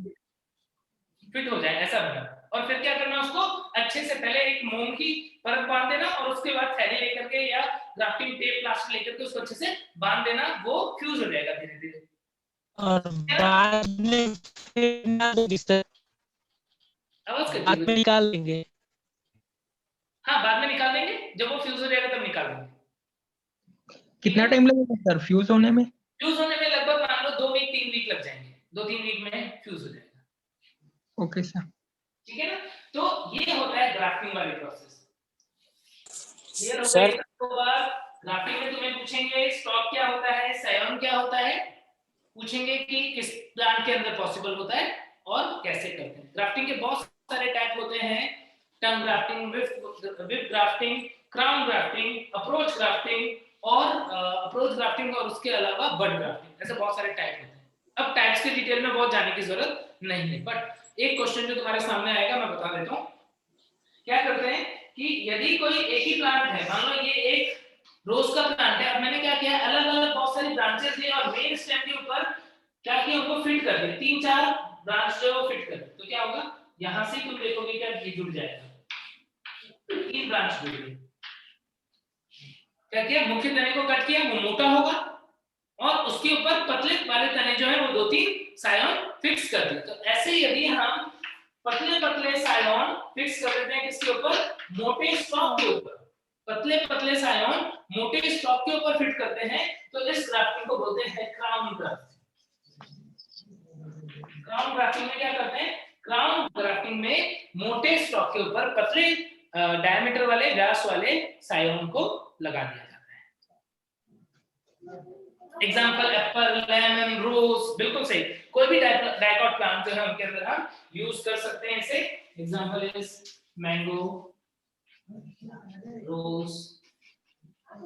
फिट हो जाए ऐसा बनाना। और फिर क्या करना, उसको अच्छे से पहले एक मोम की परत बांध देना और उसके बाद थैली लेकर के या ग्राफ्टिंग टेप प्लास्टर लेकर के उसको अच्छे से बांध देना, वो फ्यूज हो जाएगा धीरे धीरे। और बाद में फिर ना दो डिस्टर्ब, आवाज बाद में निकाल लेंगे। हाँ बाद में निकाल देंगे, जब वो फ्यूज हो जाएगा तब निकाल देंगे। कितना टाइम लगेगा सर फ्यूज होने में? फ्यूज होने में लगभग मान लो 2 वीक 3 वीक लग जाएंगे, 2-3 वीक में फ्यूज हो जाएगा। ओके सर, ठीक है ना, तो ये होता है ग्राफ्टिंग वाली प्रोसेस। क्लियर हो सर। गया? तो ग्राफ्टिंग में तुम्हें पूछेंगे स्टॉक क्या होता है, सायोन क्या होता है, पूछेंगे कि किस प्लांट के अंदर पॉसिबल होता है और कैसे करते हैं। ग्राफ्टिंग के बहुत सारे टाइप होते हैं, tongue grafting, whip grafting, crown grafting, approach grafting और अप्रोच ग्राफ्टिंग और उसके अलावा बड ग्राफ्टिंग, ऐसे बहुत सारे टाइप होते हैं। अब टाइप्स के डिटेल में बहुत जाने की जरूरत नहीं है, बट एक क्वेश्चन जो तुम्हारे सामने आएगा मैं बता देता हूँ। क्या करते हैं कि यदि कोई एक ही प्लांट है, मान लो ये एक रोज का प्लांट है, अब मैंने क्या किया, अलग अलग बहुत सारी ब्रांचेस दी और मेन स्टेम के ऊपर क्या किया, उनको फिट कर दिया, 3-4 ब्रांच जो वो फिट कर दिया, तो क्या होगा, यहां से तुम देखोगे क्या ये जुड़ जाएगा, 3 ब्रांच जुड़ गई। क्या किया, मुख्य तने को कट किया, वो मोटा होगा और उसके ऊपर पतले वाले तने जो है वो 2-3 सायोन फिक्स कर दिए। तो ऐसे यदि हम पतले पतले सायोन फिक्स कर देते हैं किसके ऊपर, मोटे स्टॉक के ऊपर, पतले पतले सायोन मोटे स्टॉक के ऊपर फिट करते हैं, तो इस ग्राफ्टिंग को बोलते हैं क्राउन ग्राफ्टिंग। क्राउन ग्राफ्टिंग में क्या करते हैं, क्राउन ग्राफ्टिंग में मोटे स्टॉक के ऊपर पतले डायमीटर वाले व्यास वाले सायोन को लगा दिया जाता है। एग्जांपल एप्पल, लेमन, रोज, बिल्कुल सही, कोई भी डाइकॉट प्लांट जो है उनके अंदर हम यूज कर सकते हैं इसे। Example is mango, rose,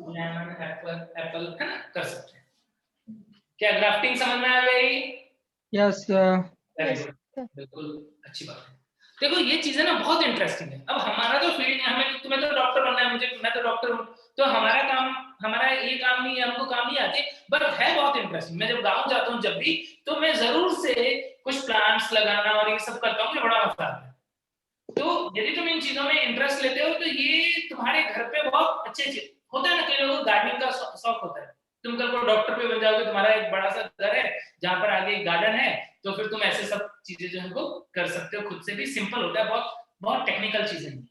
lemon, apple है ना, कर सकते हैं। क्या ग्राफ्टिंग समझ में आ गई? यस बिल्कुल अच्छी बात है। देखो ये चीजें ना बहुत इंटरेस्टिंग है। अब हमारा जो फील्ड है, हमें तुम्हें तो डॉक्टर बनना है, मुझे मैं तो डॉक्टर हूँ, तो हमारा काम, हमारा ये काम नहीं है, हमको काम नहीं आते, बट है बहुत इंटरेस्टिंग। मैं जब गाँव जाता हूँ जब भी, तो मैं जरूर से कुछ प्लांट्स लगाना और ये सब करता हूँ, मुझे बड़ा मजा आता है। तो यदि तुम इन चीजों में इंटरेस्ट लेते हो तो ये तुम्हारे घर पे बहुत अच्छे होता है ना, कई लोगों को गार्डनिंग का शौक होता है, तुम कल को डॉक्टर पे बन जाओगे, तुम्हारा एक बड़ा सा घर है जहाँ पर आगे एक गार्डन है, तो फिर तुम ऐसे सब चीजें जो है वो कर सकते हो खुद से भी, सिंपल होता है, बहुत बहुत टेक्निकल चीजें नहीं।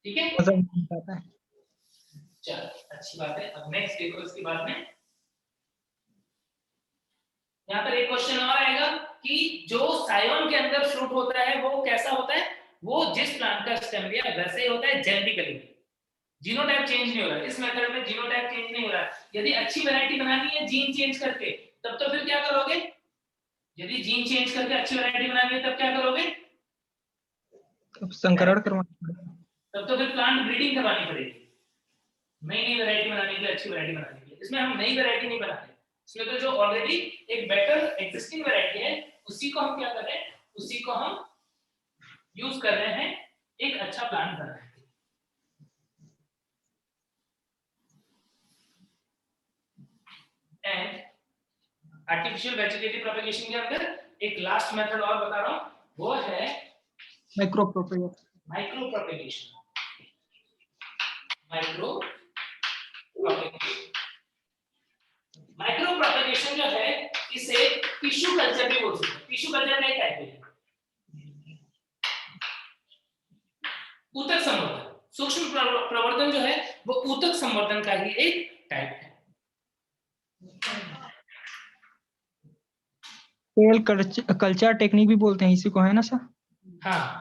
ठीक है, चलो अच्छी बात है। अब नेक्स्ट देखो इसके बाद में यहाँ पर एक क्वेश्चन और आएगा कि जो सायोन के अंदर फ्रूट होता है वो कैसा होता है, वो जिस प्लांट का स्टेम लिया वैसे ही होता है जेनेटिकली, जीनोटाइप चेंज नहीं हो रहा है। इस मेथड में जीनोटाइप चेंज नहीं हो रहा है। यदि अच्छी वैरायटी बनानी है जीन चेंज करके, तब तो फिर क्या करोगे, यदि जीन चेंज करके अच्छी वैरायटी बनानी है तब क्या करोगे, तब संकरण करवाना पड़ेगा, तब तो फिर प्लांट ब्रीडिंग करवानी पड़ेगी, नई वैरायटी बनाने के लिए, अच्छी वैरायटी बनाने के लिए। इसमें हम नई वैरायटी नहीं बनाते, इसमें तो जो ऑलरेडी एक बेटर एग्जिस्टिंग वैरायटी है उसी को हम क्या कर रहे हैं, उसी को हम यूज कर रहे हैं एक अच्छा प्लांट बनाने के लिए। एंड आर्टिफिशियल वेजिटेटिव प्रोपेगेशन के अंदर एक लास्ट मेथड और बता रहा हूं, वो है micro propagation. Micro propagation. Micro propagation, micro propagation जो है इसे टिश्यू कल्चर भी बोल सकते हैं। टिश्यू कल्चर का एक टाइप है ऊतक संवर्धन। सूक्ष्म प्रवर्धन जो है वो ऊतक संवर्धन का ही एक टाइप है। सेल कल्चर टेक्निक भी बोलते हैं इसी को, है ना सर? हाँ।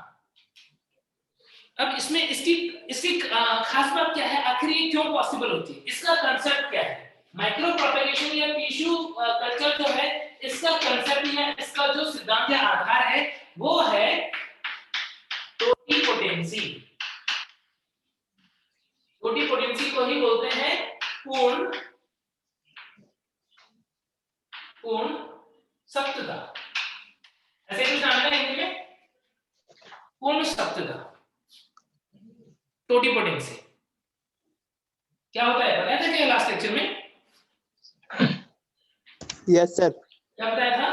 अब इसमें इसकी इसकी खास बात क्या है, आखिर ये क्यों पॉसिबल होती है, इसका कंसेप्ट क्या है? माइक्रो प्रोपेगेशन या टिश्यू कल्चर जो है, इसका कंसेप्ट या इसका जो सिद्धांत या आधार है वो है टोटिपोटेंसी। टोटिपोटेंसी को ही बोलते हैं पूर्ण सप्तता। ऐसे कुछ नाम है हिंदी में, पूर्ण सप्तता, टोटिपोटेंसी। क्या होता है बताया था क्या लास्ट लेक्चर में? Yes sir. क्या बताया था?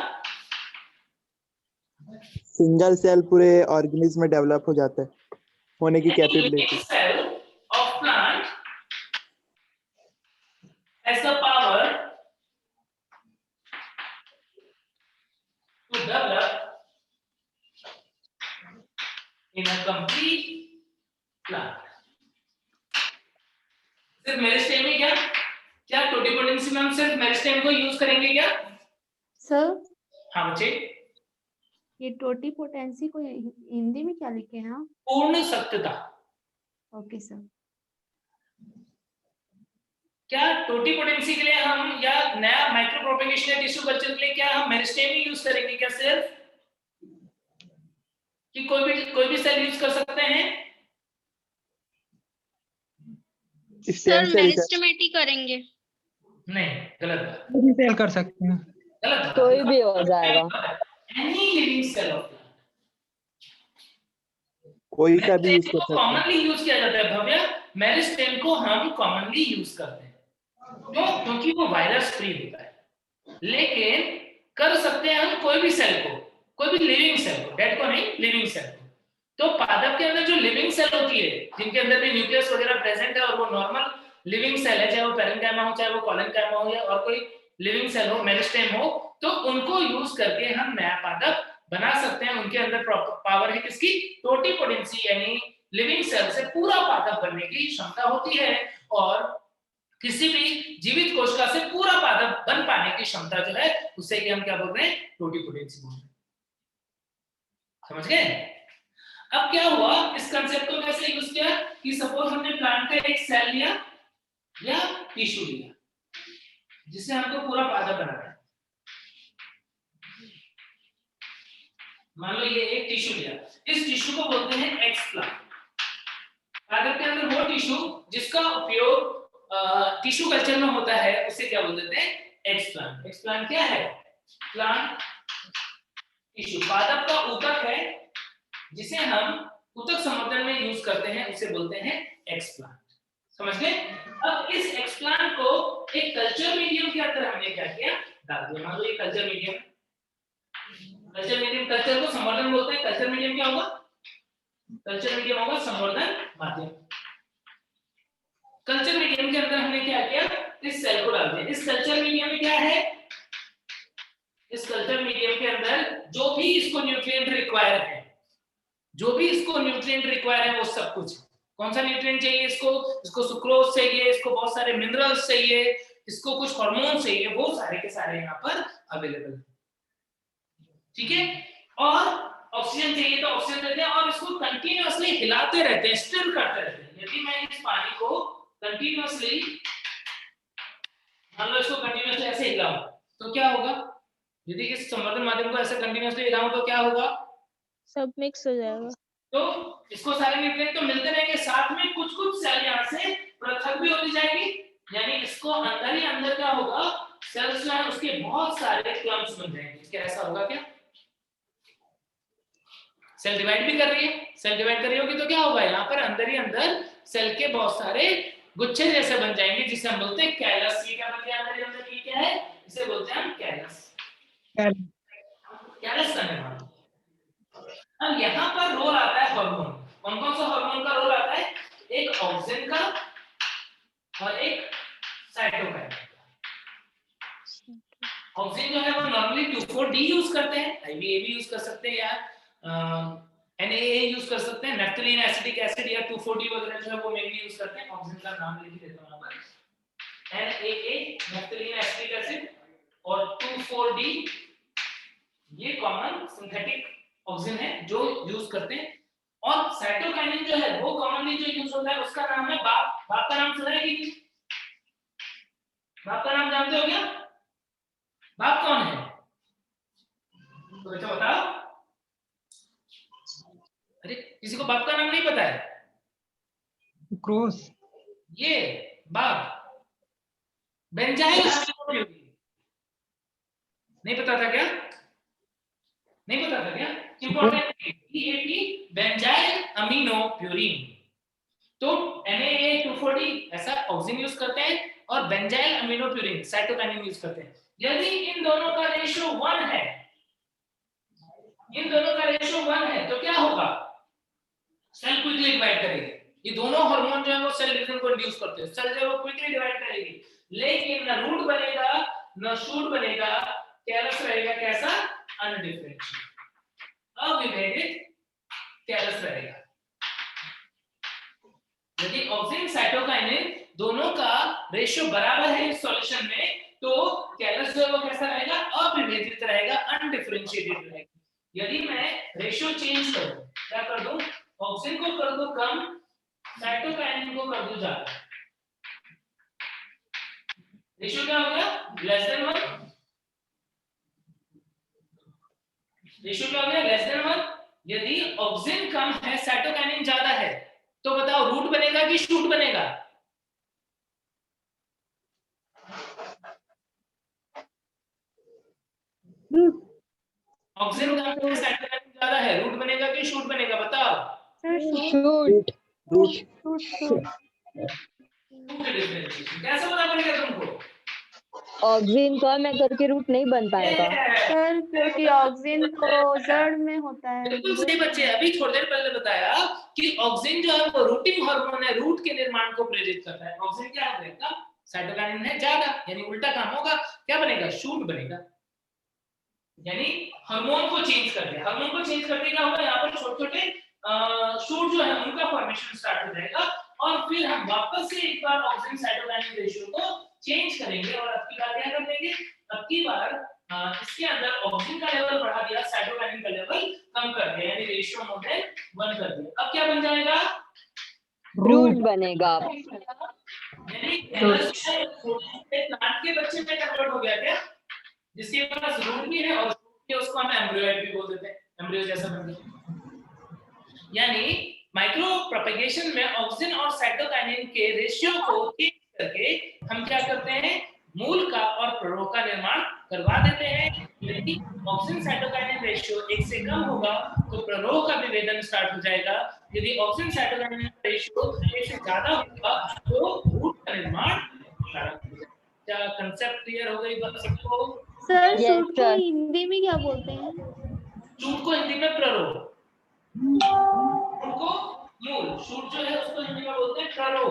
सिंगल सेल पूरे ऑर्गेनिज्म में डेवलप हो जाता है, होने की capability. Cell of plant has the power to develop in a complete plant. सिर्फ मेरिस्टेम में क्या टोटिपोटेंसी में हम सिर्फ मेरिस्टेम को यूज करेंगे क्या सर? हाँ बच्चे, ये टोटिपोटेंसी को हिंदी में क्या लिखे हैं आप? पूर्ण सत्यता। Okay sir. क्या टोटिपोटेंसी के लिए हम या नया माइक्रो प्रोपेगेशन या टिश्यू कल्चर के लिए क्या हम मेरिस्टेम ही यूज करेंगे क्या सिर्फ, कि कोई भी सेल यूज कर सकते हैं? सर मेरिस्टेमेटी करेंगे। नहीं, गलत बात, कोई भी सेल कर सकते हैं। गलत बात। कोई भी हो जाएगा। Any living cell of plant कोई सा भी यूज कर सकते हैं। कॉमनली यूज किया जाता है भव्य, मेरिस्टेम को हम कॉमनली यूज करते हैं। क्यों? क्योंकि वो वायरस फ्री होता है। लेकिन कर सकते हैं हम कोई भी सेल को, कोई भी लिविंग सेल को, डेड को नहीं, लिविंग सेल को। तो पादप के अंदर जो लिविंग सेल होती है, जिनके अंदर भी न्यूक्लियस वगैरह प्रेजेंट है और वो नॉर्मल लिविंग सेल है, चाहे वो पेरेन्काइमा हो, चाहे वो कोलेनकाइमा हो या और कोई लिविंग सेल हो, मेरिस्टेम हो, तो उनको यूज करके हम नया पादप बना सकते हैं। उनके अंदर पावर है किसकी? टोटिपोटेंसी, यानी लिविंग सेल से पूरा पादप बनने की क्षमता होती है। और किसी भी जीवित कोशिका से पूरा पादप बन पाने की क्षमता जो है, उससे ही हम क्या बोल रहे हैं? टोटिपोटेंसी बोल रहे हैं। समझ गए? अब क्या हुआ, इस कंसेप्ट को कैसे यूज किया कि सपोज हमने प्लांट का एक सेल लिया या टिश्यू लिया जिसे हमको पूरा पादप बनाना है। मान लो ये एक टिश्यू लिया, इस टिश्यू को बोलते हैं एक्सप्लांट। पादप के अंदर वो टिश्यू जिसका उपयोग टिश्यू कल्चर में होता है उसे क्या बोल देते हैं? एक्सप्लांट। एक्सप्लांट क्या है? प्लांट टिश्यू, पादप का ऊतक है जिसे हम ऊतक संवर्धन में यूज करते हैं, उसे बोलते हैं एक्सप्लांट। समझ गए? अब इस एक्सप्लांट को एक कल्चर मीडियम के अंदर हमने क्या किया? डाल दिया। मान लो ये कल्चर मीडियम, कल्चर को संवर्धन बोलते हैं। कल्चर मीडियम क्या होगा? कल्चर मीडियम होगा संवर्धन माध्यम। कल्चर मीडियम के अंदर हमने क्या किया? इस सेल को डाल दिया। इस कल्चर मीडियम में क्या है? इस कल्चर मीडियम के अंदर जो भी इसको न्यूट्रिएंट रिक्वायर है, जो भी इसको न्यूट्रिएंट रिक्वायर है वो सब कुछ। कौन सा न्यूट्रिएंट चाहिए इसको? इसको सुक्रोज चाहिए, इसको बहुत सारे मिनरल्स चाहिए, इसको कुछ हार्मोन चाहिए, वो सारे के सारे यहाँ पर अवेलेबल है। ठीक है? और ऑक्सीजन चाहिए तो ऑक्सीजन देते हैं और इसको कंटीन्यूअसली हिलाते रहते हैं, स्टिर करते रहते हैं। यदि मैं इस पानी को कंटीन्यूअसली, मान लो इसको कंटीन्यूअसली ऐसे हिलाऊं तो क्या होगा? यदि इस संवर्धन माध्यम को ऐसे कंटीन्यूअसली हिलाऊं तो क्या होगा? सब मिक्स हो जाएगा। तो इसको सारे न्यूट्रिएंट तो मिलते रहेंगे, साथ में कुछ कुछ सेल यहाँ से पृथक भी होती जाएगी, यानी इसको अंदर ही अंदर क्या होगा? सेल्स जो है उसके बहुत सारे क्लम्प्स बन जाएंगे। क्या ऐसा होगा क्या? सेल डिवाइड भी कर रही है, सेल डिवाइड कर रही होगी तो क्या होगा? यहाँ पर अंदर ही अंदर सेल के बहुत सारे गुच्छे जैसे बन जाएंगे, जिसे हम बोलते हैं कैलस। ये क्या बन गया अंदर ही अंदर? ये क्या है? इसे बोलते हैं हम कैलस। कैलस का निर्माण। अब यहाँ पर रोल आता है हार्मोन। कौन कौन सा हार्मोन का रोल आता है? एक ऑक्सिन का और एक साइटोकाइन का। ऑक्सिन जो है वो नॉर्मली 2,4-D यूज करते हैं, IVA भी यूज कर सकते हैं या NAA यूज कर सकते हैं, नैप्थलीन एसिटिक एसिड या 2,4-D वगैरह जो है वो मेनली यूज करते हैं। ऑक्सिन का नाम लिख देता हूं यहाँ पर, NAA नैप्थलीन एसिटिक एसिड और 2,4-D ये कॉमन सिंथेटिक ऑक्सीजन है जो यूज करते हैं। और साइटोकाइनिन जो है वो कॉमनली जो यूज होता है उसका नाम है बाप का नाम सुना है कि बाप का नाम जानते हो क्या? बाप कौन है तो बच्चा बताओ। अरे किसी को बाप का नाम नहीं पता है? क्रॉस। ये बाप बेंजाइल अमीनोप्यूरिन नहीं पता था क्या? नहीं पता था क्या? Important BAP benzyl aminopurine. तो NaA240 ऐसा ऑक्सीजन यूज करते हैं और बेंजाइल अमीनोप्यूरिन साइटोकाइनिन यूज करते हैं। यदि इन दोनों का रेशियो 1 है, इन दोनों का रेशियो 1 है तो क्या होगा? सेल क्विकली डिवाइड करेगी। ये दोनों हार्मोन जो है वो सेल डिवीजन को इंड्यूस करते हैं, सेल जो है वो क्विकली डिवाइड करेगी, लेकिन ना रूट बनेगा ना शूट बनेगा, कैलस रहेगा। कैसा? अनडिफरेंशिएटेड, अविभेदित कैलस रहेगा। यदि ऑक्सीजन साइटोकाइनिन दोनों का रेशियो बराबर है इस सॉल्यूशन में तो कैलस जो है वो कैसा रहेगा? अविभेदित रहेगा, अनडिफरेंशिएटेड रहेगा। यदि मैं रेशियो चेंज करूं, क्या कर दूं? ऑक्सीजन को कर दूं कम, साइटोकाइनिन को कर दूं ज्यादा। रेशियो क्या हो गया? Less than 1। रेशियो क्या हो गया? Less than 1। यदि ऑक्सीजन कम है साइटोकाइनिन ज्यादा है तो बताओ रूट बनेगा कि शूट बनेगा? ऑक्सीजन कम है साइटोकाइनिन ज्यादा है, रूट बनेगा कि शूट बनेगा? बताओ। शूट। कैसे पता पड़ेगा तुमको? ऑक्सीजन कम है करके रूट नहीं बन पाएगा सर क्योंकि ऑक्सीजन तो जड़ में होता है। बिल्कुल सही बच्चे, अभी थोड़ी देर पहले बताया कि ऑक्सीजन जो है वो रूटिंग हार्मोन है, रूट के निर्माण को प्रेरित करता है। ऑक्सीजन क्या होगा? साइटोकाइनिन है ज्यादा, यानी उल्टा काम होगा। क्या बनेगा? शूट बनेगा, यानी हार्मोन को चेंज कर दिया। हार्मोन को चेंज करने का होगा यहाँ पर छोटे-छोटे शूट जो है उनका फॉर्मेशन स्टार्ट हो जाएगा और फिर हम वापस से एक बार ऑक्सीजन साइटोकाइनिन रेशियो को चेंज करेंगे और अब की बार क्या कर देंगे? अब की बार इसके अंदर ऑक्सीजन का लेवल बढ़ा दिया, साइटोकाइनिन का लेवल कम कर दिया, यानी रेशियो मोर देन 1 कर दिया। अब क्या बन जाएगा? रूट बनेगा। यानी प्लांट के बच्चे में कन्वर्ट हो गया क्या? जिसके पास रूट भी है और उसको हम एम्ब्रियोइड भी बोल देते हैं, एम्ब्रियो जैसा बन गया। यानी माइक्रो प्रोपेगेशन में ऑक्सीजन और साइटोकाइनिन के रेशियो को चेंज करके हम क्या करते हैं? मूल का और प्ररोह का निर्माण करवा देते हैं। यदि ऑक्सीजन साइटोकाइनिन रेशियो 1 से कम होगा तो प्ररोह का विभेदन स्टार्ट हो जाएगा। यदि ऑक्सीजन साइटोकाइनिन रेशियो 1 से ज्यादा होगा तो रूट का निर्माण स्टार्ट हो जाएगा। क्या कांसेप्ट क्लियर हो गई बात सबको? सर शूट को हिंदी में क्या बोलते हैं? शूट को हिंदी में प्ररोह, शूट को मूल, शूट जो है उसको हिंदी में बोलते हैं प्ररोह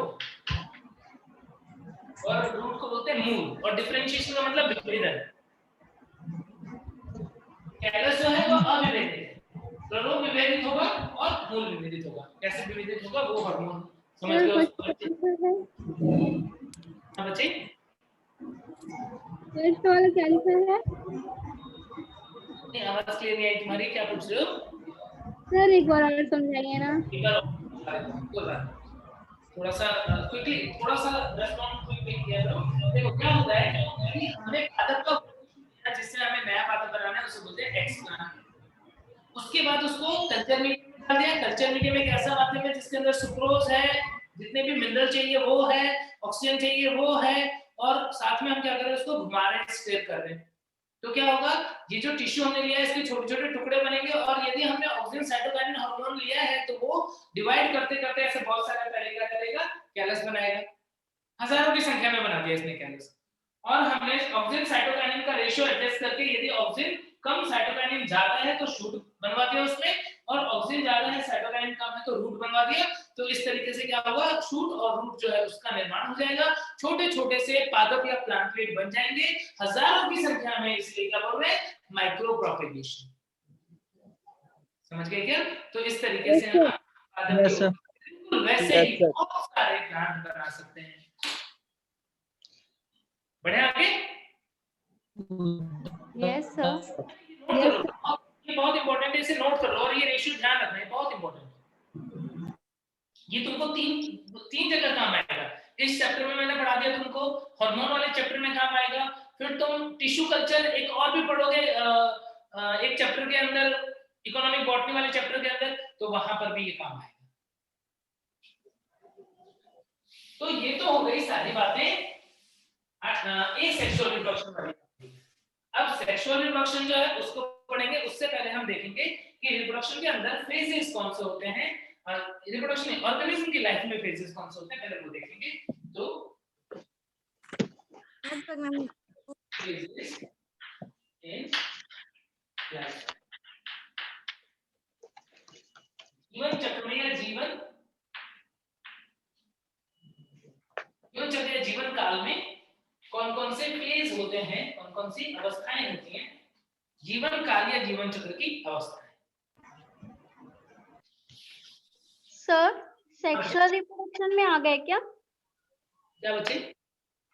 और रूट को बोलते हैं मूल। और डिफरेंशिएशन का मतलब विभेदन। कैलस जो है वो अविभेदित है, प्ररोह विभेदित होगा और मूल विभेदित होगा। कैसे विभेदित होगा वो हार्मोन समझ गए बच्चे? फर्स्ट वाला कैंसर है नहीं, आवाज क्लियर नहीं आई तुम्हारी, क्या पूछ रहे हो? सर? एक बार और समझाइए ना। एक बार थोड़ा सा क्विकली, थोड़ा सा रेस्पॉन्ड क्विकली किया करो। देखो क्या होता है कि हमें पादप का जिससे हमें नया पादप बनाना है उसे बोलते हैं एक्सप्लांट। उसके बाद उसको कल्चर मीडियम में डाल दिया। कल्चर मीडियम एक ऐसा माध्यम है जिसके अंदर सुक्रोज है, जितने भी मिनरल चाहिए वो है, ऑक्सीजन चाहिए वो है, और साथ में हम क्या कर रहे हैं? उसको घुमा रहे हैं, स्टेप कर रहे हैं। तो क्या होगा? ये जो टिश्यू हमने लिया है इसके छोटे-छोटे टुकड़े बनेंगे और यदि हमने ऑक्सीजन साइटोकाइनिन हार्मोन लिया है तो वो डिवाइड करते-करते ऐसे बहुत सारे पहले क्या करेगा? कैलस बनाएगा। हजारों की संख्या में बना दिया इसने कैलस। और हमने ऑक्सीजन साइटोकाइनिन का रेशियो एडजस्ट करके यदि ऑक्सीजन कम साइटोकाइनिन ज्यादा है तो शूट बनवा दिया उसमें, और ऑक्सीजन ज्यादा है साइटोकाइनिन कम है तो रूट बनवा दिया। तो इस तरीके से क्या होगा? शूट और रूट जो है उसका निर्माण हो जाएगा। छोटे-छोटे से पादप या प्लांटलेट बन जाएंगे हजारों की संख्या में। इसलिए क्या बोल रहे हैं? Micro propagation. समझ गए क्या? तो इस तरीके से हम पादप के वैसे ही बहुत सारे प्लांट बना सकते हैं। बढ़े आगे? Yes sir. नोट कर लो, ये बहुत इंपॉर्टेंट है, इसे नोट कर लो और ये रेशियो ध्यान रखना है, बहुत इंपॉर्टेंट है। ये तुमको तीन जगह काम आएगा। इस चैप्टर में मैंने पढ़ा दिया तुमको, हार्मोन वाले चैप्टर में काम आएगा, फिर तुम टिश्यू कल्चर एक और भी पढ़ोगे एक चैप्टर के अंदर, इकोनॉमिक बॉटनी वाले चैप्टर के अंदर, तो वहां पर भी ये काम आएगा। तो ये तो हो गई सारी बातें एक सेक्सुअल रिप्रोडक्शन वाली। अब सेक्सुअल रिप्रोडक्शन जो है उसको पढ़ेंगे, उससे पहले हम देखेंगे कि रिप्रोडक्शन के अंदर फेजेस कौन से होते हैं, रिप्रोडक्शन ऑर्गेनिज्म की लाइफ में फेजेस कौन से होते हैं, पहले वो देखेंगे। तो फेजेस इन लाइफ, जीवन चक्र में या जीवन चक्र या जीवन काल में कौन कौन से फेज होते हैं, कौन कौन सी अवस्थाएं होती हैं, जीवन काल या जीवन चक्र की अवस्थाएं। सर सेक्सुअल रिप्रोडक्शन में आ गए क्या? क्या बच्चे?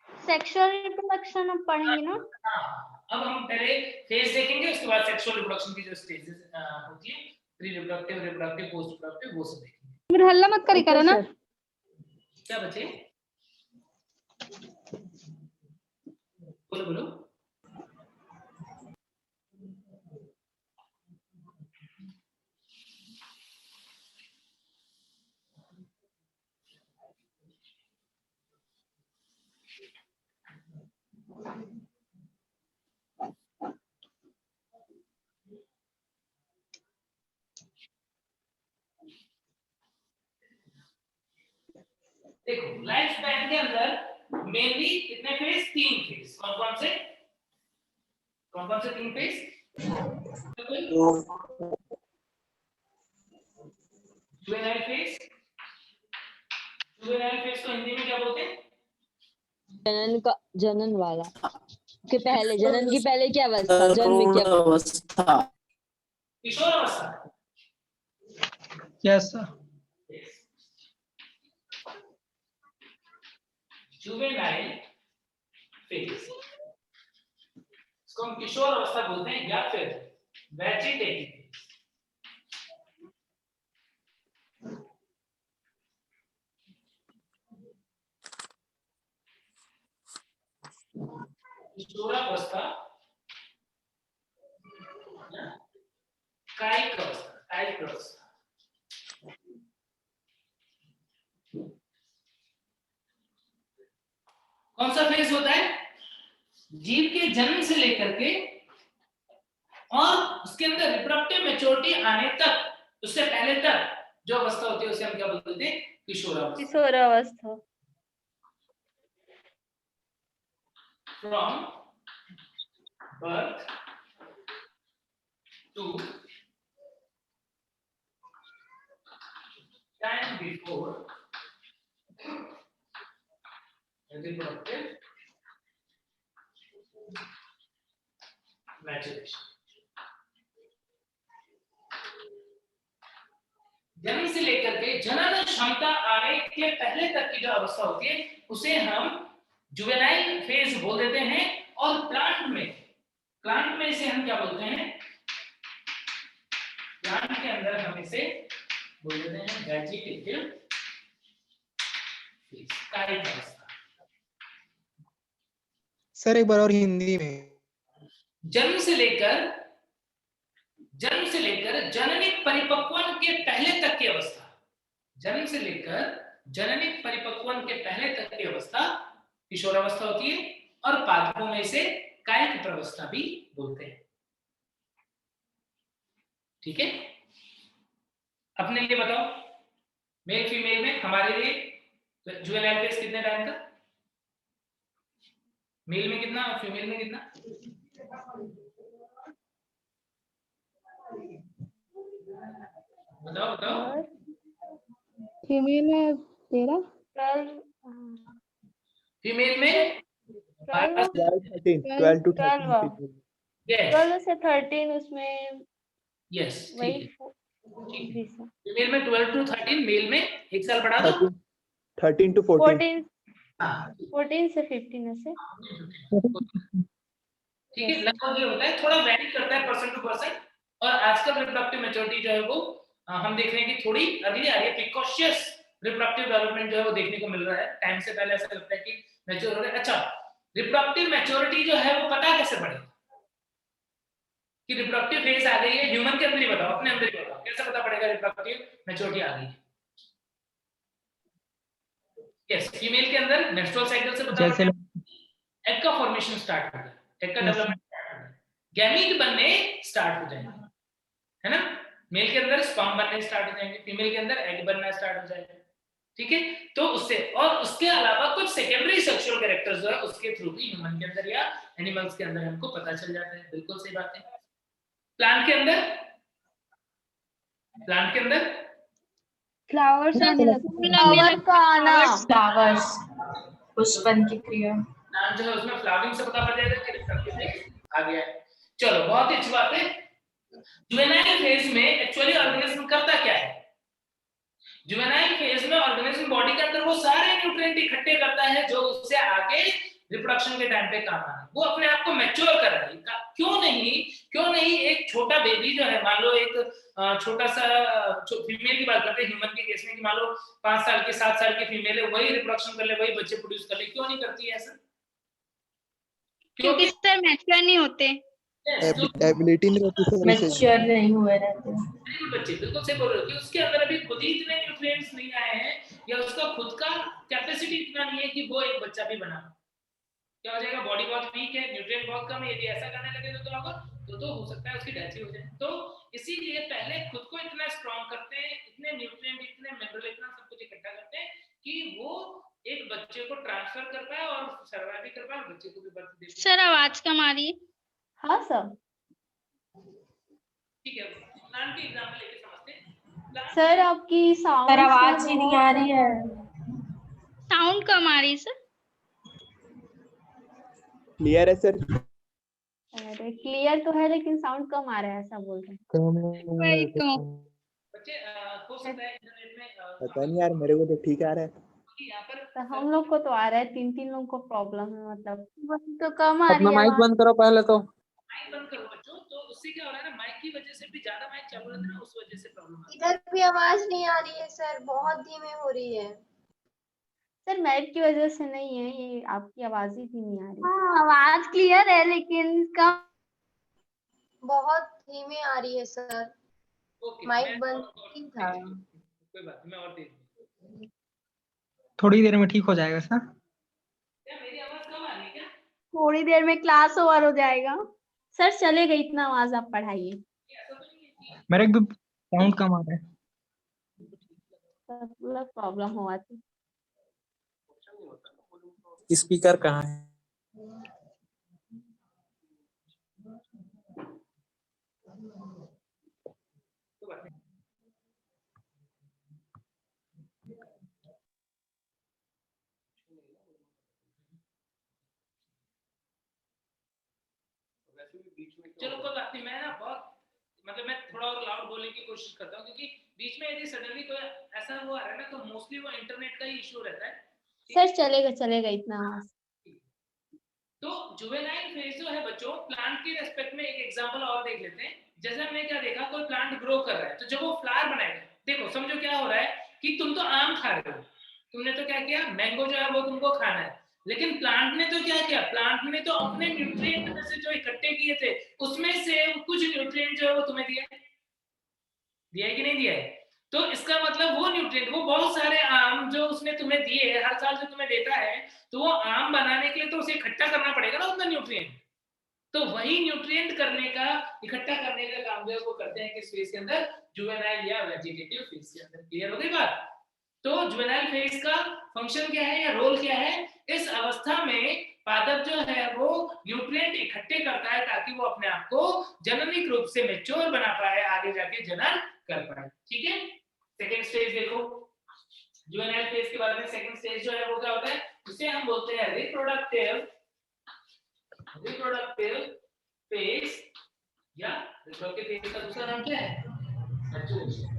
सेक्सुअल रिप्रोडक्शन अब पढ़ेंगे ना? हाँ, अब हम पहले फेज देखेंगे, उसके बाद सेक्सुअल रिप्रोडक्शन की जो स्टेजेस होती है, pre reproductive, reproductive, post reproductive, वो सब देखेंगे। फिर हल्ला मत करी करो ना। क्या बच्चे? बोलो बोलो। देखो लाइफ स्पैन के अंदर मेनली कितने फेज? 3 फेज। कौन कौन से 3 phase? Juvenile phase. Juvenile phase को हिंदी में क्या बोलते हैं? जनन वाला के पहले, जनन की पहले क्या अवस्था, जन्म की अवस्था, किशोर अवस्था। Yes sir. जुवेनाइल फेज, इसको हम किशोर अवस्था बोलते हैं, या फिर वेजिटेटिव फेज। किशोरावस्था, कायिक अवस्था। कौन सा फेज होता है? जीव के जन्म से लेकर के और उसके अंदर रिप्रोडक्टिव मैच्योरिटी आने तक, उससे पहले तक जो अवस्था होती है उसे हम क्या बोलते हैं? किशोरावस्था। किशोरावस्था। From birth to time before reproductive maturation। जन्म से लेकर के जनन क्षमता आने के पहले तक की जो अवस्था होती है उसे हम जुवेनाइल फेज बोल देते हैं। और प्लांट में इसे हम क्या बोलते हैं? प्लांट के अंदर हम इसे बोल देते हैं वेजिटेटिव फेज, कायिक अवस्था। सर एक बार और हिंदी में। जन्म से लेकर जननिक परिपक्वन के पहले तक की अवस्था, जन्म से लेकर जननिक परिपक्वन के पहले तक की अवस्था किशोरावस्था होती है। और पादपों में इसे कायिक प्रवस्था भी बोलते हैं। ठीक है, अपने लिए बताओ, मेल फीमेल में हमारे लिए जुवेनाइल फेज कितने टाइम का? मेल में कितना और फीमेल में कितना? बताओ। फीमेल में 13, फीमेल में 12 to 13। 12 से 13 उसमें। यस, वही फीमेल में 12 to 13, मेल में एक साल बढ़ा दो 13 to 14। 14 से 15 ऐसे। ठीक है, लगभग ये होता है, थोड़ा वेरी करता है पर्सन टू पर्सन। और आजकल रिप्रोडक्टिव मैच्योरिटी जो है वो हम देख रहे हैं कि थोड़ी अर्ली आ रही है, प्रिकॉशियस रिप्रोडक्टिव डेवलपमेंट जो है वो देखने को मिल रहा है। टाइम से पहले ऐसा लगता है कि मैच्योर हो रहा है। अच्छा, रिप्रोडक्टिव मैच्योरिटी जो है वो पता कैसे पड़ेगा कि रिप्रोडक्टिव फेज आ गई है? ह्यूमन के अंदर ही बताओ, अपने अंदर ही बताओ, कैसे पता पड़ेगा रिप्रोडक्टिव मैच्योरिटी आ गई है? यस, फीमेल के अंदर मेंस्ट्रुअल साइकिल से पता जैसे पड़ेगा, एग का फॉर्मेशन स्टार्ट होगा, एग का डेवलपमेंट स्टार्ट होगा, गैमीट बनने स्टार्ट हो जाएंगे, है ना? मेल के अंदर स्पर्म बनने स्टार्ट हो जाएंगे, फीमेल के अंदर एग बनना स्टार्ट हो जाएगा। ठीक है, तो उससे और उसके अलावा कुछ सेकेंडरी सेक्सुअल कैरेक्टर्स जो है उसके थ्रू भी ह्यूमन के अंदर या एनिमल्स के अंदर हमको पता चल जाता है। बिल्कुल सही बात है। प्लांट के अंदर, प्लांट के अंदर फ्लावर्स आने लगते हैं। फ्लावर का आना, फ्लावर्स, पुष्पन की क्रिया। प्लांट जो है उसमें फ्लावरिंग से पता पड़ जाएगा कि रिप्रोडक्टिव फेज आ गया है। चलो, बहुत ही अच्छी बात है। जुवेनाइल फेज में एक्चुअली ऑर्गेनिज्म करता क्या है? जुवेनाइल फेज में ऑर्गेनिज्म बॉडी के अंदर वो सारे न्यूट्रिएंट इकट्ठे करता है जो उससे आगे रिप्रोडक्शन के टाइम पे काम आए। वो अपने आप को मैच्योर कर रहा है। क्यों नहीं एक छोटा बेबी जो है, मान लो एक छोटा सा फीमेल की बात करते हैं ह्यूमन के केस में, कि मान लो 5 साल की 7 साल की फीमेल है, वही रिप्रोडक्शन कर ले, वही बच्चे प्रोड्यूस कर ले, क्यों नहीं करती है ऐसा? क्योंकि सर मैच्योर नहीं होते। एबिलिटी नहीं रहती सर, मैच्योर नहीं हुए रहते। बच्चे बिल्कुल सही बोल रहे हो कि उसके अंदर अभी खुद ही इतने न्यूट्रिएंट्स नहीं आए हैं, या उसका खुद का कैपेसिटी इतना नहीं है कि वो एक बच्चा भी बना। क्या हो जाएगा? बॉडी बहुत वीक है, न्यूट्रिएंट बहुत कम है, यदि ऐसा करने लगे तो क्या होगा? तो हो सकता है उसकी डेथ ही हो जाए। तो इसीलिए पहले खुद को इतना स्ट्रांग करते हैं, इतने न्यूट्रिएंट, इतने मिनरल, इतना सब कुछ इकट्ठा करते हैं कि वो एक बच्चे को ट्रांसफर कर पाए और सर्वाइव भी कर पाए और बच्चे को भी बर्थ दे पाए। सर आवाज कम आ रही है। हाँ सर। ठीक है, प्लांट के एग्जांपल लेके समझते हैं। सर आपकी साउंड सर आवाज ही नहीं आ रही है। साउंड कम आ रही है सर। क्लियर है सर? अरे क्लियर तो है लेकिन साउंड कम आ रहा है, ऐसा बोल रहे हैं। वही तो। बच्चे हो सकता है इंटरनेट में पता नहीं यार, मेरे को तो ठीक आ रहा है। यहाँ पर तो हम लोग को तो आ रहा है, 3 लोग को प्रॉब्लम है, मतलब वही तो कम आ रही अपना है माइक आवाज। बंद करो पहले तो। माइक बंद करो बच्चों। तो उससे क्या हो रहा है ना, माइक की वजह से भी ज्यादा माइक चालू रहता है ना, उस वजह से प्रॉब्लम आ रही है। इधर भी आवाज नहीं आ रही है सर, बहुत धीमे हो रही है। सर माइक की वजह से नहीं है, ये आपकी आवाज ही धीमी आ रही है। हाँ आवाज क्लियर है लेकिन कम, बहुत धीमे आ रही है सर। ओके, माइक बंद ही था। कोई बात नहीं, मैं और तेज। थोड़ी देर में ठीक हो जाएगा सर। क्या मेरी आवाज कम आ रही है क्या? थोड़ी देर में क्लास ओवर हो जाएगा। सर चलेगा, इतना आवाज आप पढ़ाइए। ऐसा तो नहीं है कि मेरे भी साउंड कम आ रहा है। मतलब प्रॉब्लम हुआ थी। स्पीकर कहाँ है? चलो कोई बात नहीं, मैं ना बहुत मतलब मैं थोड़ा और लाउड बोलने की कोशिश करता हूँ, क्योंकि बीच में यदि सडनली कोई ऐसा वो आ रहा है ना, तो मोस्टली वो इंटरनेट का ही इशू रहता है। सर चलेगा इतना आवाज। तो जुवेनाइल फेज जो है बच्चों, प्लांट के रेस्पेक्ट में एक एग्जांपल और देख लेते हैं। जैसे हमने क्या देखा, कोई प्लांट ग्रो कर रहा है, तो जब वो फ्लावर बनाएगा, देखो समझो क्या हो रहा है कि तुम तो आम खा रहे हो, तुमने तो क्या किया, मैंगो जो है वो तुमको खाना है, लेकिन प्लांट ने तो क्या किया, प्लांट ने तो अपने न्यूट्रिएंट में से जो इकट्ठे किए थे उसमें से कुछ न्यूट्रिएंट जो है वो तुम्हें दिया है कि नहीं दिया है? तो इसका मतलब वो न्यूट्रिएंट, वो बहुत सारे आम जो उसने तुम्हें दिए, हर साल जो तुम्हें देता है, तो वो आम बनाने के लिए तो उसे इकट्ठा करना पड़ेगा ना उतना न्यूट्रिएंट। तो वही न्यूट्रिएंट करने का, इकट्ठा करने का काम जो है वो करते हैं किस फेज के अंदर, जुवेनाइल या वेजिटेटिव फेज के अंदर। क्लियर हो गई बात? तो जुवेनाइल फेज का फंक्शन क्या है या रोल क्या है? इस अवस्था में पादप जो है वो न्यूट्रिएंट इकट्ठे करता है ताकि वो अपने आप को जननिक रूप से मैच्योर बना पाए, आगे जाके जनन कर पाए। ठीक है, सेकंड स्टेज देखो, जुवेनाइल फेज के बाद में सेकंड स्टेज जो है वो क्या होता है, उसे हम बोलते हैं रिप्रोडक्टिव फेज, या रिप्रोडक्टिव फेज का दूसरा नाम क्या है, मैच्योरेशन।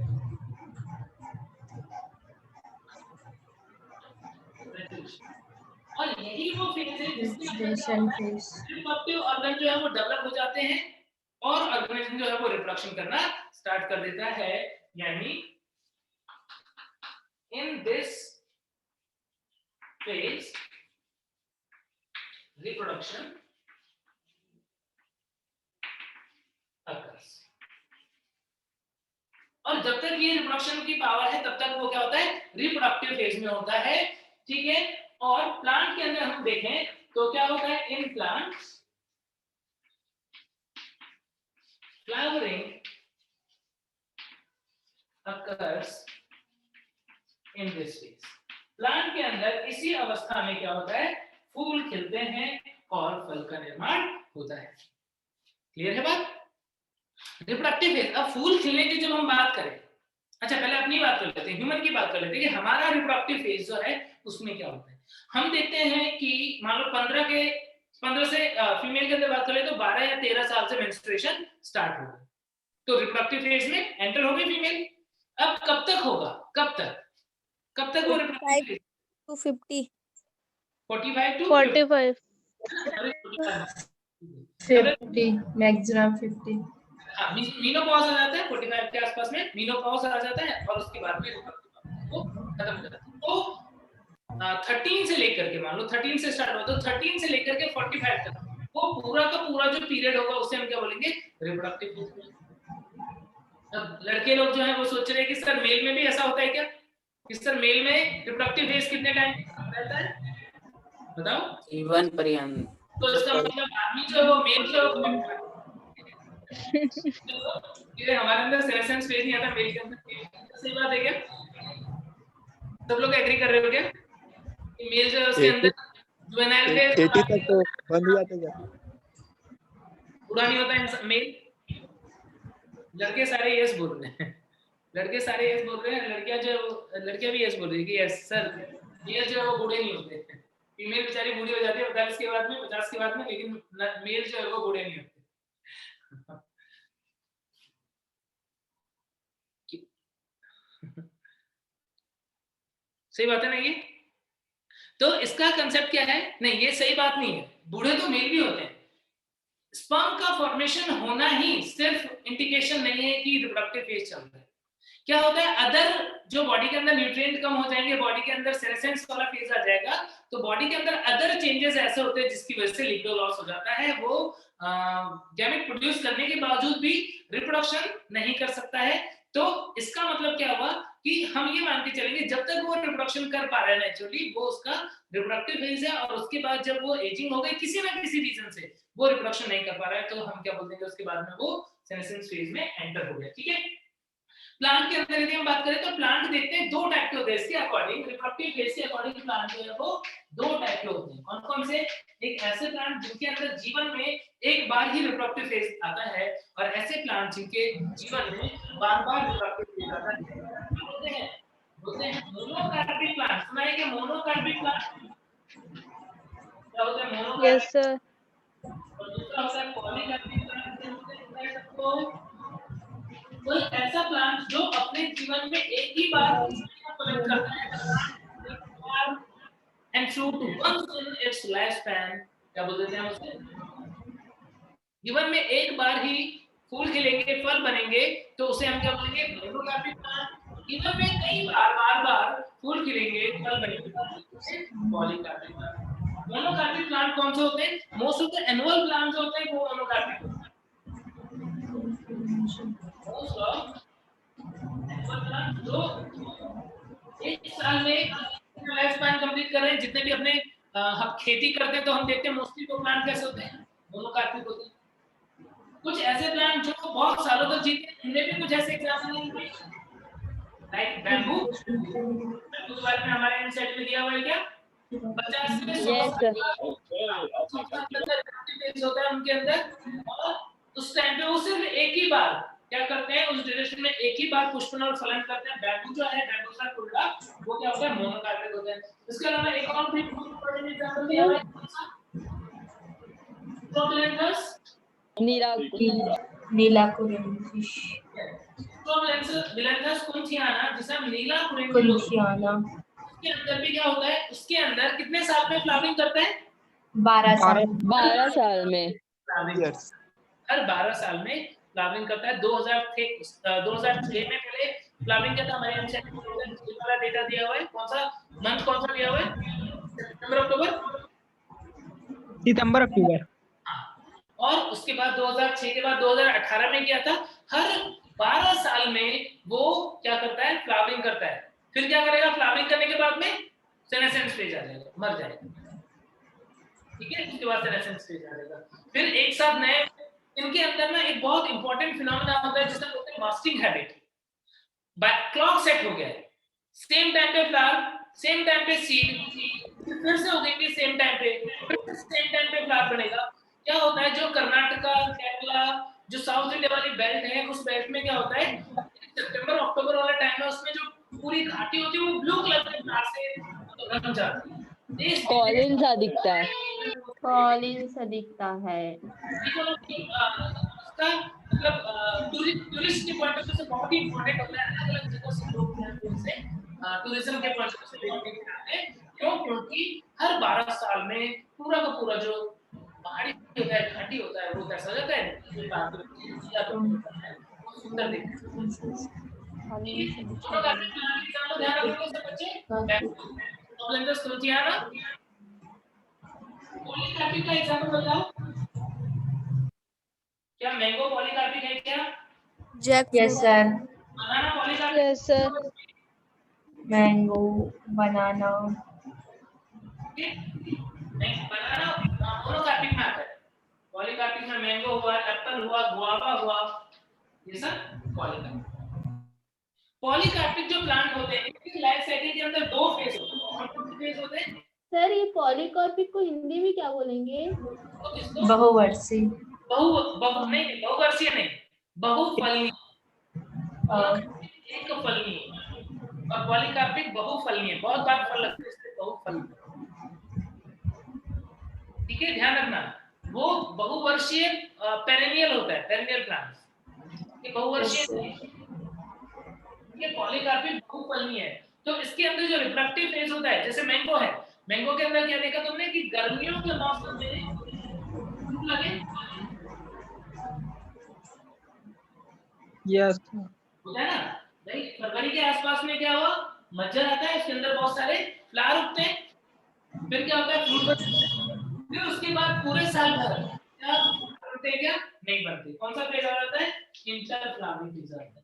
और यही वो फेज है जिसके रिप्रोडक्टिव ऑर्गन जो है वो डेवलप हो जाते हैं और ऑर्गेनिज्म जो है वो रिप्रोडक्शन करना स्टार्ट कर देता है। यानी in this phase reproduction occurs। और जब तक ये रिप्रोडक्शन की पावर है तब तक वो क्या होता है, रिप्रोडक्टिव फेज में होता है, ठीक है। और प्लांट के अंदर हम देखें तो क्या होता है, in plants flowering occurs in this phase। Plant के अंदर इसी अवस्था में क्या होता है, फूल खिलते हैं और फल का निर्माण होता है। क्लियर है बात? Reproductive phase. अब फूल खिलने की जब हम बात करें, अच्छा पहले अपनी बात कर लेते हैं, ह्यूमन की बात कर लेते हैं कि हमारा रिप्रोडक्टिव फेज जो है उसमें क्या होता है। हम देखते हैं कि मान लो 15 से फीमेल के अंदर बात करें तो 12 या 13 साल से मेंस्ट्रुएशन स्टार्ट होगा, तो रिप्रोडक्टिव फेज में एंटर हो गई फीमेल। अब कब तक होगा, कब तक वो रिप्रोडक्टिव फेज? 250 45 to 45 50 maximum 50। हाँ, मीनोपॉज आ जाता है 45 के आसपास में, मीनोपॉज आ जाता है और उसके बाद में वो खत्म हो जाता है। तो 13 से लेकर के, मान लो 13 से स्टार्ट हुआ तो 13 से लेकर के 45 तक वो पूरा का पूरा जो पीरियड होगा उसे हम क्या बोलेंगे, रिप्रोडक्टिव फेज। अब लड़के लोग जो है वो सोच रहे हैं कि सर मेल में भी ऐसा होता है क्या, कि सर मेल में रिप्रोडक्टिव फेज कितने टाइम रहता है, बताओ? जीवन पर्यंत। तो इसका मतलब आदमी जो है वो मेल जो है हमारे अंदर सेरेसेंस फेज नहीं आता, मेल के अंदर। सही बात है क्या? सब लोग एग्री कर रहे हो क्या कि मेल जो है उसके अंदर जुवेनाइल फेज 80 तक तो बंद हो जाते हैं क्या? पूरा नहीं होता मेल। लड़के सारे यस बोल रहे हैं, लड़के सारे यस बोल रहे हैं, लड़कियां भी यस बोल रही है कि यस सर मेल जो है वो बूढ़े नहीं होते, फीमेल बेचारी बूढ़ी हो जाती है 45 के बाद में, 50 के बाद में, लेकिन मेल जो है वो बूढ़े नहीं होते। सही बात है ना ये? तो इसका कंसेप्ट क्या है, नहीं ये सही बात नहीं है, बूढ़े तो मेल भी होते हैं। स्पर्म का फॉर्मेशन होना ही सिर्फ इंडिकेशन नहीं है कि रिप्रोडक्टिव फेज चल रहा है। क्या होता है, अदर जो बॉडी के अंदर न्यूट्रिएंट कम हो जाएंगे, बॉडी के अंदर सेरेसेंस वाला फेज आ जाएगा, तो बॉडी के अंदर अदर चेंजेस ऐसे होते हैं जिसकी वजह से लिबिडो लॉस हो जाता है। वो गैमेट प्रोड्यूस करने के बावजूद भी रिप्रोडक्शन नहीं कर सकता है। तो इसका मतलब क्या हुआ कि हम ये मान के चलेंगे जब तक वो रिप्रोडक्शन कर पा रहा है नेचुरली, वो उसका रिप्रोडक्टिव फेज है, और उसके बाद जब वो एजिंग हो गई किसी ना किसी रीजन से वो रिप्रोडक्शन नहीं कर पा रहा है, तो हम क्या बोल देंगे उसके बाद में वो सेनेसेंस फेज में एंटर हो गया। ठीक है। प्लांट के अंदर यदि हम बात करें तो प्लांट देखते हैं दो टाइप के होते हैं इसके अकॉर्डिंग, रिप्रोडक्टिव फेज के अकॉर्डिंग प्लांट जो है वो दो टाइप के होते हैं। कौन कौन से? एक ऐसे प्लांट जिनके अंदर जीवन में एक बार ही रिप्रोडक्टिव फेज आता है, और ऐसे प्लांट जिनके जीवन में बार-बार रिप्रोडक्टिव फेज आता है। बोलते हैं मोनोकार्पिक प्लांट। सुना है क्या मोनोकार्पिक प्लांट? क्या होता है मोनोकार्पिक? Yes sir. और दूसरा होता है पॉलीकार्पिक प्लांट। कोई ऐसा प्लांट जो अपने जीवन में एक ही बार फलन करता है and fruit once in its lifespan, क्या बोलते हैं उसे? जीवन में एक बार ही फूल खिलेंगे, फल बनेंगे, तो उसे हम क्या बोलेंगे? Monocarpic plant. जीवन में कई बार फूल खिलेंगे, फल बनेंगे, पॉलीकार्पिक प्लांट। मोनोकार्पिक प्लांट कौन से होते हैं? Most of the annual plants होते हैं वो मोनोकार्पिक होते हैं। मोस्ट ऑफ एनुअल प्लांट जो एक साल में लाइफ स्पैन कंप्लीट कर रहे हैं, जितने भी अपने हम खेती करते हैं तो हम देखते हैं मोस्टली वो प्लांट कैसे होते हैं? मोनोकार्पिक होते हैं। कुछ ऐसे प्लांट जो बहुत सालों तक जीते हैं, इनमें भी कुछ ऐसे एग्जांपल हैं लाइक बैम्बू। बैम्बू के बारे में हमारे इनसाइट में दिया हुआ है क्या? 50 से 100 फेज होता है उनके अंदर, और उस टाइम पे वो सिर्फ एक ही बार क्या करते हैं, उस ड्यूरेशन में एक ही बार पुष्पन और फलन करते हैं। बैम्बू जो है, बैम्बू का कुल्ला, वो क्या होता है? मोनोकार्पिक होता है। इसके अलावा एक और भी एग्जांपल दिया हुआ है, प्रोबलेंथस नीलाकुरेंसिस। प्रोबलेंथस कुंथियाना, जिसे हम नीलाकुरेंसिस, उसके अंदर भी क्या होता है, उसके अंदर कितने साल में फ्लावरिंग करता है? 12 साल 12 साल में। Years. हर 12 साल में फ्लावरिंग करता है। 2006 में पहले फ्लावरिंग क्या था हमारे एमसीआई में, 2006 वाला डेटा दिया हुआ है। कौन सा मंथ कौन सा दिया हुआ है? सितंबर अक्टूबर। हाँ, और उसके बाद 2006 के बाद 2018 में क्या था, हर 12 साल में वो क्या करता है, फ्लावरिंग करता है। फिर क्या करेगा, फ्लावरिंग करने के बाद में सेनेसेंस स्टेज आ जाएगा, मर जाएगा, ठीक है। उसके बाद सेनेसेंस स्टेज आ जाएगा। फिर एक साथ नए, इनके अंदर ना एक बहुत इंपॉर्टेंट फिनोमेना होता है जिसे बोलते हैं मास्टिंग हैबिट। क्लॉक सेट हो गया है, सेम टाइम पे फ्लावर, सेम टाइम पे सीड, फिर से उगेंगे सेम टाइम पे, फिर सेम टाइम पे फ्लावर बनेगा। क्या होता है, जो कर्नाटका, केरला, जो साउथ इंडिया वाली बेल्ट है, उस बेल्ट में क्या होता है, सितंबर अक्टूबर वाला टाइम है, उसमें जो पूरी घाटी होती है वो ब्लू कलर के फ्लावर से रंग जाती है। कॉलिन सा दिखता है, कॉलिन सा दिखता है। उसका मतलब टूरिस्ट के पॉइंट ऑफ व्यू से बहुत ही इंपॉर्टेंट होता है। अलग अलग जगह से लोग से टूरिज्म के पॉइंट ऑफ व्यू से देखने के लिए आते हैं। क्यों? क्योंकि हर 12 साल में पूरा का पूरा जो पहाड़ी होता है, घाटी होता है, वो कैसा हो जाता है, सुंदर दिखता है। पॉलीकार्पिक का एग्जांपल बताओ, क्या मैंगो पॉलीकार्पिक है क्या? Yes sir. Banana polycarpic? Yes sir. Mango, banana, banana monocarpic में आता है। पॉलीकार्पिक में मैंगो हुआ, एप्पल हुआ, गुआवा हुआ, ये सब पॉलीकार्पिक। पॉलीकार्पिक जो प्लांट होते हैं, इनकी लाइफ साइकिल के अंदर दो फेज होते हैं। कौन कौन से फेज होते हैं सर? ये पॉलीकार्पिक को हिंदी में क्या बोलेंगे? बहुवर्षीय। बहुवर्षीय नहीं, बहुफलनीय। एक फलनीय और पॉलीकार्पिक बहुफलनीय, बहुत बार फल लगते हैं, इसलिए बहुफलनीय, ठीक है, ध्यान रखना। वो बहुवर्षीय पेरेनियल होता है, पेरेनियल प्लांट्स। ये बहुवर्षीय, ये पॉलीकार्पिक बहुफलनीय है। तो इसके अंदर जो रिप्रोडक्टिव फेज होता है, जैसे मैंगो है, मैंगो के अंदर क्या देखा तुमने कि गर्मियों के मौसम में फ्रूट लगे, यस होता है ना भाई। फरवरी के आसपास में क्या हुआ, मज्जर आता है, उसके अंदर बहुत सारे फ्लावर उगते हैं, फिर क्या होता है, फ्रूट बनते हैं। फिर उसके बाद पूरे साल भर क्या बनते हैं, क्या नहीं बनते। कौन सा फेज आ जाता है, इंटर फ्लावरिंग फेज आता है,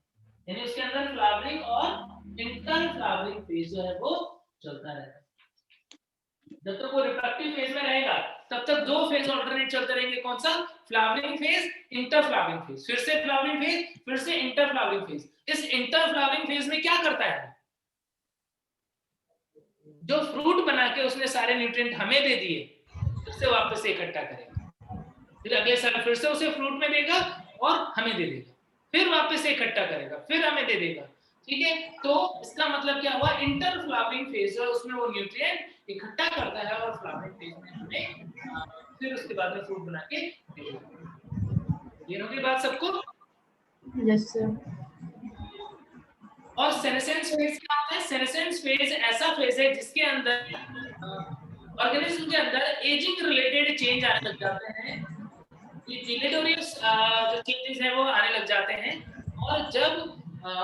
यानी उसके अंदर फ्लावरिंग और इंटर फ्लावरिंग फेज जो है वो चलता रहता है। जब तक वो रिप्रोडक्टिव फेज में रहेगा तब तक दो फेज ऑल्टरनेट चलते रहेंगे। कौन सा, flowering phase, inter flowering phase, फिर से फ्लावरिंग फेज, फिर से इंटर फ्लावरिंग फेज। इस इंटर फ्लावरिंग फेज में क्या करता है, जो फ्रूट बना के उसने सारे न्यूट्रिएंट हमें दे दिए, फिर से वापस से इकट्ठा करेगा, फिर अगले साल फिर से उसे फ्रूट में देगा और हमें दे देगा, फिर वापस से इकट्ठा करेगा, फिर हमें दे देगा, ठीक है। तो इसका मतलब क्या हुआ, इंटर फ्लावरिंग फेज है, उसमें वो न्यूट्रिएंट इकट्ठा करता है और फ्लावरिंग फेज में हमें फिर उसके बाद में फ्रूट बना के देगा। ये होगी बात सबको? Yes sir. और सेनेसेंस फेज क्या होता है, सेनेसेंस फेज ऐसा फेज है जिसके अंदर ऑर्गेनिज्म के अंदर एजिंग रिलेटेड चेंज आने लग जाते हैं, ये डिलेटोरियस जो चेंजेस है वो आने लग जाते हैं। और जब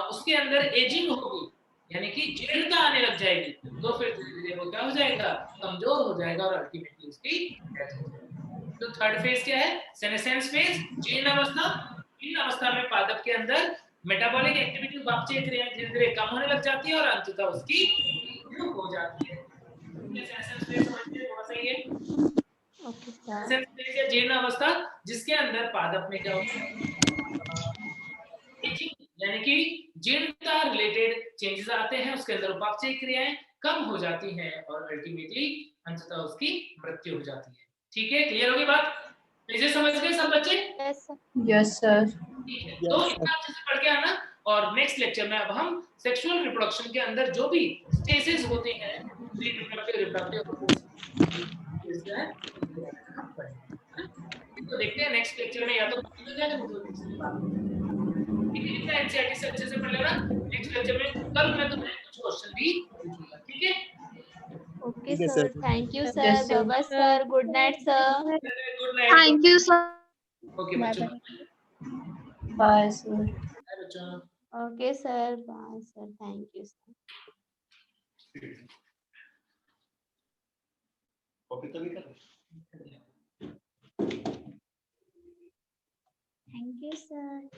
उसके अंदर एजिंग होगी, यानी कि जीर्णता आने लग जाएगी, तो फिर धीरे-धीरे वो क्या हो जाएगा, कमजोर हो जाएगा और अल्टीमेटली उसकी डेथ हो जाएगी। तो थर्ड फेज क्या है, सेनेसेंस फेज, जीर्ण अवस्था। जीर्ण अवस्था में पादप के अंदर मेटाबॉलिक एक्टिविटी, वापसी क्रियाएं धीरे-धीरे कम होने लग जाती है और अंततः उसकी मृत्यु हो जाती है। सेनेसेंस फेज समझिए, थोड़ा सा ये ओके सर। सेनेसेंस फेज या जीर्ण अवस्था, जिसके अंदर पादप में क्या होता है, यानी कि जीर्णता रिलेटेड चेंजेस आते हैं, उसके अंदर उपापचय क्रियाएं कम हो जाती हैं और अल्टीमेटली अंततः उसकी मृत्यु हो जाती है। ठीक है, क्लियर होगी बात? इसे समझ गए सब बच्चे? Yes sir. ठीक है, तो इतना अच्छे से पढ़ के आना। और नेक्स्ट लेक्चर में अब हम सेक्सुअल रिप्रोडक्शन के अंदर जो भी स्टेजेस होते हैं, रिप्रोडक्टिव तो देखते हैं नेक्स्ट लेक्चर में, या तो एनसीईआरटी से अच्छे से पढ़ लेना। नेक्स्ट लेक्चर में कल मैं तुम्हें कुछ क्वेश्चन भी पूछूंगा, ठीक है। ओके ठीक है sir, sir. Thank you sir, bye bye sir, good night sir. Good night. Thank you sir. Okay बच्चों, बाय सर। बाय बच्चों। Okay sir, bye sir, thank you sir. Thank you sir.